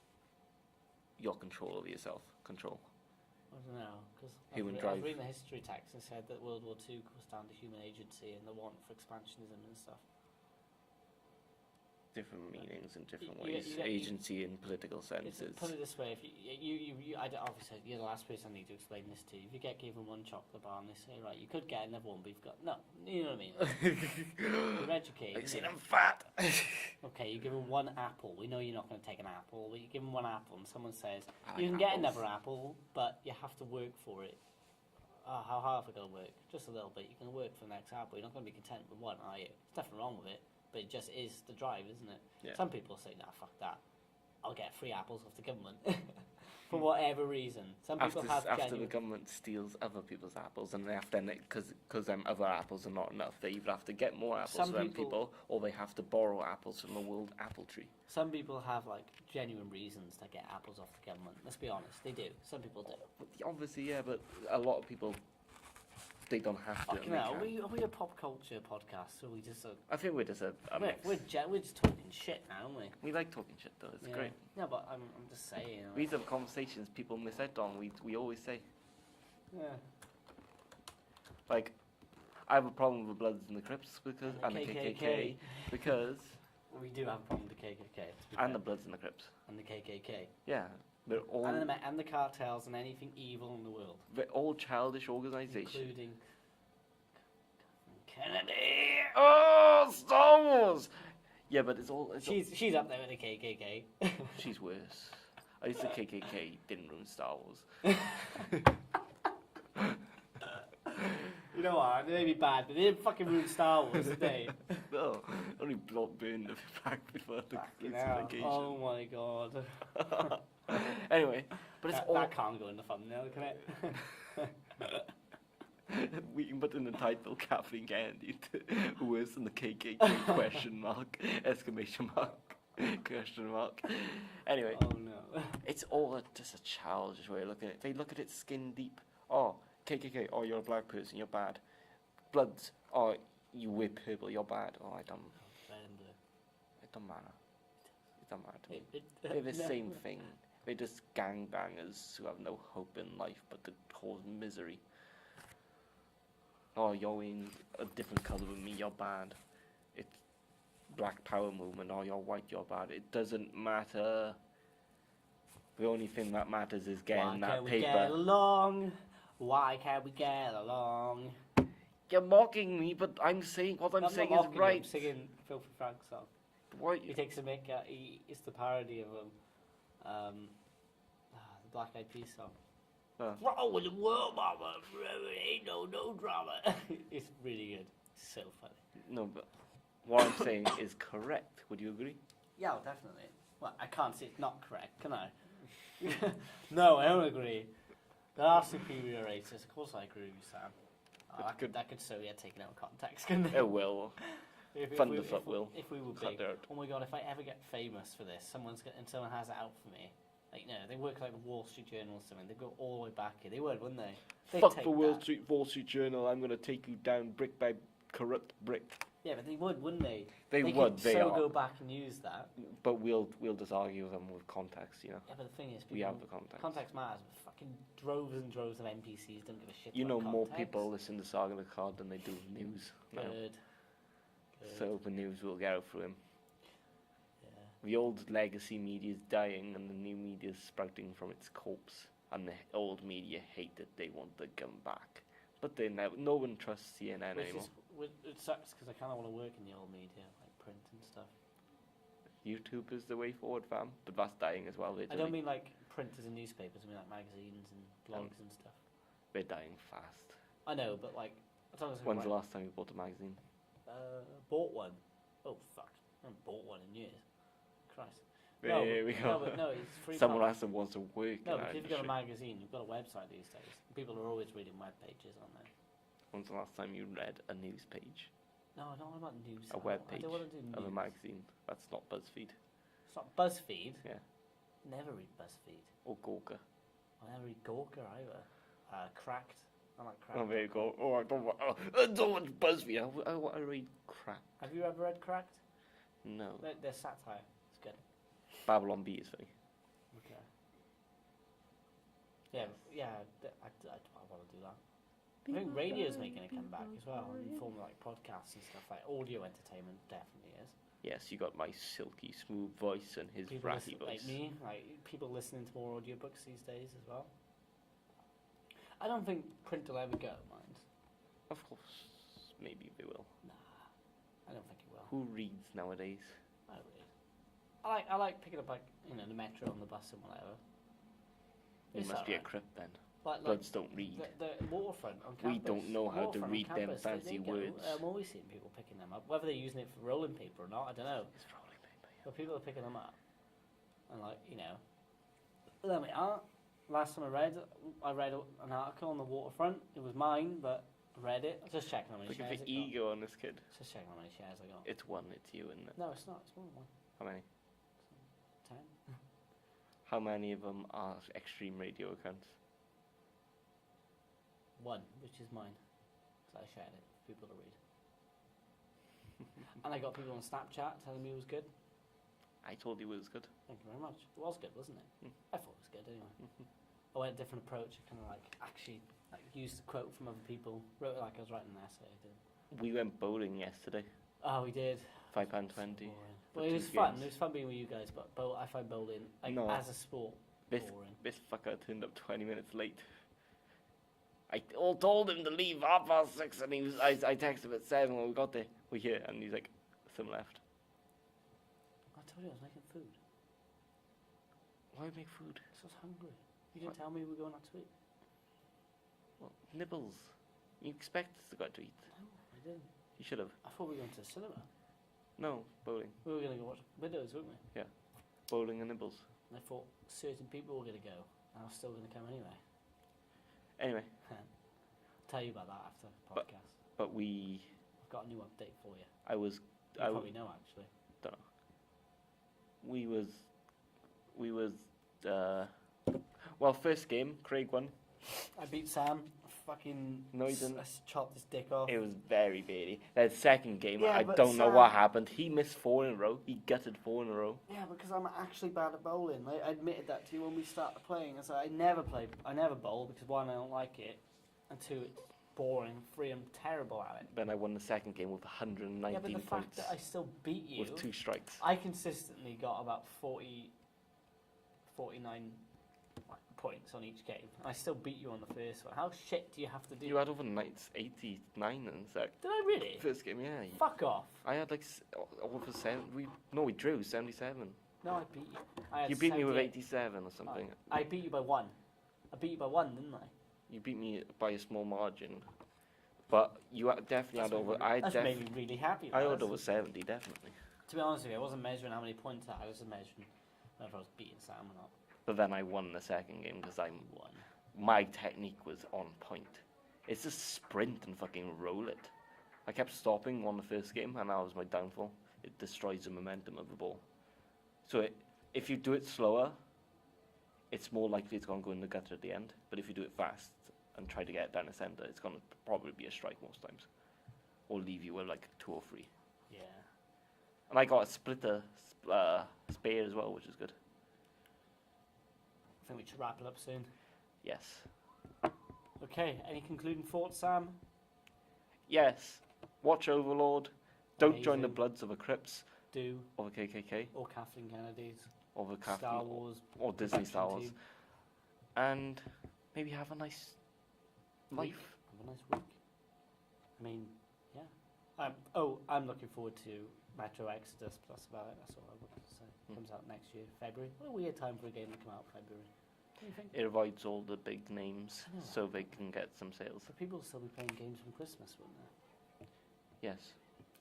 your control over yourself. Control. I don't know, because I Human was drive. reading the history text and said that World War II was down to human agency and the want for expansionism and stuff. Different meanings in different You- ways. you- Agency in political senses. Put it this way: if obviously you're the last person I need to explain this to. If you get given one chocolate bar and they say, right, you could get another one, but you've got no. You know what I mean? You're educated. Like saying I'm fat. Okay, you're given one apple. We know you're not going to take an apple, but you're given one apple, and someone says I you like can get apples. another apple, but you have to work for it. How hard are we going to work? Just a little bit. You can work for the next apple. You're not going to be content with one, are you? There's nothing wrong with it. But it just is the drive, isn't it? Yeah. Some people say, nah, fuck that. I'll get free apples off the government. For whatever reason. Some people After the genuine... government steals other people's apples, and they have to, because other apples are not enough, they either have to get more apples Some from them people- people, or they have to borrow apples from the world apple tree. Some people have, like, genuine reasons to get apples off the government. Let's be honest. They do. Some people do. But obviously, yeah, but a lot of people, they don't have to. Fucking and they hell, can. are we a pop culture podcast? Or we just I think we're just a mix. we're just talking shit now, aren't we? We like talking shit though, it's Yeah. great. No, but I'm just saying. These are conversations people miss out on, we always say. Yeah. Like, I have a problem with the Bloods and the Crips because, And and the the KKK. KKK, because, We do have a problem with the KKK. to be and the fair. Bloods and the Crips. And the KKK. Yeah, they're all, And the cartels and anything evil in the world. they're all childish organisations. Including Kennedy. Oh, Star Wars! Yeah, but it's all, She's up there with the KKK. she's worse. At least the KKK didn't ruin Star Wars. You know what? They may be bad, but they didn't fucking ruin Star Wars, did they? No, only blood burned the back before the Fucking hell. crucifixion. Oh my god. Anyway, but it's all... that can't go in the thumbnail, can it? We can put in the title Kathleen Kennedy, worse than the KKK, question mark, exclamation mark, question mark. Anyway, Oh no. it's all just a childish way of looking at it. They look at it skin deep. Oh, KKK, oh, you're a black person, you're bad. Bloods, oh, you wear purple, you're bad. Oh, it don't matter. It don't matter to me. They're the No. same thing. They're just gangbangers who have no hope in life but to cause misery. Oh, you're in a different colour than me, you're bad. It's Black Power movement, oh, you're white, you're bad. It doesn't matter. The only thing that matters is getting Why that can't we get paper. along? Why can't we get along? You're mocking me, but I'm saying what I'm saying is right. I'm singing Filthy Frank song. Why? He takes a mick out. It's the parody of the Black Eyed Peas song. Wrong with the world, mama. Ain't no drama. It's really good. It's so funny. No, but what I'm saying is correct. Would you agree? Yeah, well, definitely. Well, I can't say it's not correct, can I? No, I don't agree. There are superior races. Of course, I agree with you, Sam. That could so taken out of context, couldn't it? It will. Thunderfoot will. If we were Cut big, dirt. oh my god! If I ever get famous for this, someone has it out for me. Like, no, they work like the Wall Street Journal or something. They go all the way back here. They would, wouldn't they? They'd Fuck take the that. Wall Street Journal. I'm going to take you down brick by corrupt brick. Yeah, but they would, wouldn't they? They could would. They so are. go back and use that. But we'll just argue them with context, you know. Yeah, but the thing is, We people, have the context. context matters. But fucking droves and droves of NPCs don't give a shit. You know, about more context. people listen to Saga the Card than they do news now. Good. So the news will get out through him. Yeah. The old legacy media is dying, and the new media is sprouting from its corpse. And the old media hate it; they want the gun back. But they never. No one trusts CNN anymore. it sucks because I kind of want to work in the old media, like print and stuff. YouTube is the way forward, fam. But that's dying as well. I don't mean like print as in newspapers. I mean like magazines and blogs and stuff. They're dying fast. I know, but like, as long as I When's the last time you bought a magazine? Bought one. Oh fuck! I haven't bought one in years. Christ. There we go. No, but no, it's free. Someone else that wants to work. No, because if you've got a magazine, you've got a website these days. People are always reading web pages on there. When's the last time you read a news page? No, I don't want about news. A web page I don't want to do news. of a magazine. That's not BuzzFeed. It's not BuzzFeed. Yeah. Never read BuzzFeed. Or Gawker. I never read Gawker either. Cracked. I like Cracked. Oh, there you go. Oh, I don't want BuzzFeed. I want to read Cracked. Have you ever read Cracked? No. They're satire. It's good. Babylon Bee is funny. Okay. Yeah. I want to do that. I think radio's making a comeback as well, in the form of like podcasts and stuff. Like audio entertainment definitely is. Yes, you got my silky smooth voice and his People ratty voice. like me, like people listening to more audiobooks these days as well. I don't think print will ever go, mind. Of course, maybe they will. Nah, I don't think it will. Who reads nowadays? I read. I like picking up like the metro and the bus and whatever. You It's must be a alright. crip then. Like Bloods don't read. the waterfront on We campus. don't know how to Waterfront on read them campus, fancy they go. words. I'm always seeing people picking them up, whether they're using it for rolling paper or not. I don't know. It's rolling paper. But people are picking them up, and there we are. Last time I read an article on the waterfront. It was mine, but I read it. Just checking how many Look shares at the I got. ego on this kid. Just checking how many shares I got. It's one, it's you, isn't it? No, it's not. It's more than one. How many? 10. How many of them are Extreme Radio accounts? One, which is mine. So I shared it for people to read. And I got people on Snapchat telling me it was good. I told you it was good. Thank you very much. It was good, wasn't it? Mm. I thought it was good anyway. I went a different approach. I kind of actually used the quote from other people, wrote it like I was writing an essay. I did. We went bowling yesterday. Oh, we did. £5.20. Well, it was fun. It was fun being with you guys, but I find bowling as a sport boring. This fucker turned up 20 minutes late. I told him to leave 6:30, and I texted him at 7 when we got there. We're here, and he's like, some left. I told you I was making food. Why make food? So I was hungry. You didn't tell me we were going out to eat. Well, nibbles. You expect us to go out to eat. No, I didn't. You should have. I thought we were going to the cinema. No, bowling. We were going to go watch Widows, weren't we? Yeah. Bowling and nibbles. And I thought certain people were going to go, and I was still going to come anyway. Anyway. I'll tell you about that after the podcast. But we... I've got a new update for you. You probably know, actually. Don't know. Well, first game, Craig won. I beat Sam. No, he didn't. I chopped his dick off. It was very baity. That second game, Yeah, I but don't know Sam- what happened. He missed 4 in a row. He gutted 4 in a row. Yeah, because I'm actually bad at bowling. I admitted that to you when we started playing. I said I never bowl because one, I don't like it, and two, it's boring. 3, I'm terrible at it. Then I won the second game with 119 Yeah, but the fact points that I still beat you, with 2 strikes. I consistently got about 49 points on each game. I still beat you on the first one. How shit do you have to do? You had over 89 in the second. Did I really? First game, yeah. Fuck off. I had over 7. We drew 77. No, I beat you. I had You beat me with 78. 87 or something. I beat you by 1. I beat you by 1, didn't I? You beat me by a small margin. But you definitely had over... That's made me really happy. I had over 70, definitely. To be honest with you, I wasn't measuring how many points I had. I was measuring whether I was beating Sam or not. But then I won the second game because Won. my technique was on point. It's just sprint and fucking roll it. I kept stopping on the first game, and that was my downfall. It destroys the momentum of the ball. So if you do it slower, it's more likely it's going to go in the gutter at the end. But if you do it fast and try to get it down the centre, it's going to probably be a strike most times. Or leave you with like 2 or 3. Yeah. And I got a splitter spare as well, which is good. I think we should wrap it up soon. Yes. Okay, any concluding thoughts, Sam? Yes. Watch Overlord. Don't join the Amazing. Bloods of a Crips. Do. Or the KKK. Or Kathleen Kennedy's. Or the Catholic. Star Wars. Or Disney production Star Wars. team. And maybe have a nice life. Have a nice week. I mean, yeah. I'm looking forward to Metro Exodus. That's about it. That's all I wanted to say. Comes out next year, February. What a weird time for a game to come out in February. What do you think? It avoids all the big names so they can get some sales. But people will still be playing games from Christmas, wouldn't they? Yes.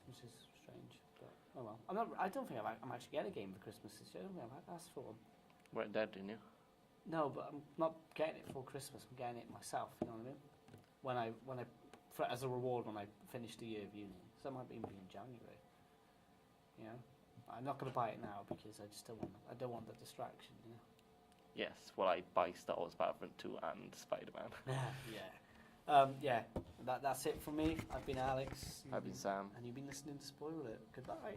Which is strange. But oh well. I don't think I'm actually getting a game for Christmas this year. I don't think I've asked for one. Red Dead, didn't you? No, but I'm not getting it for Christmas. I'm getting it myself. You know what I mean? As a reward when I finish the year of uni. So it might even be in January. You know, I'm not going to buy it now because I don't want the distraction. You know. Yes. Well, I buy Star Wars Battlefront 2 and Spider-Man. Yeah. That's it from me. I've been Alex. I've been Sam. And you've been listening to Spoil It. Goodbye.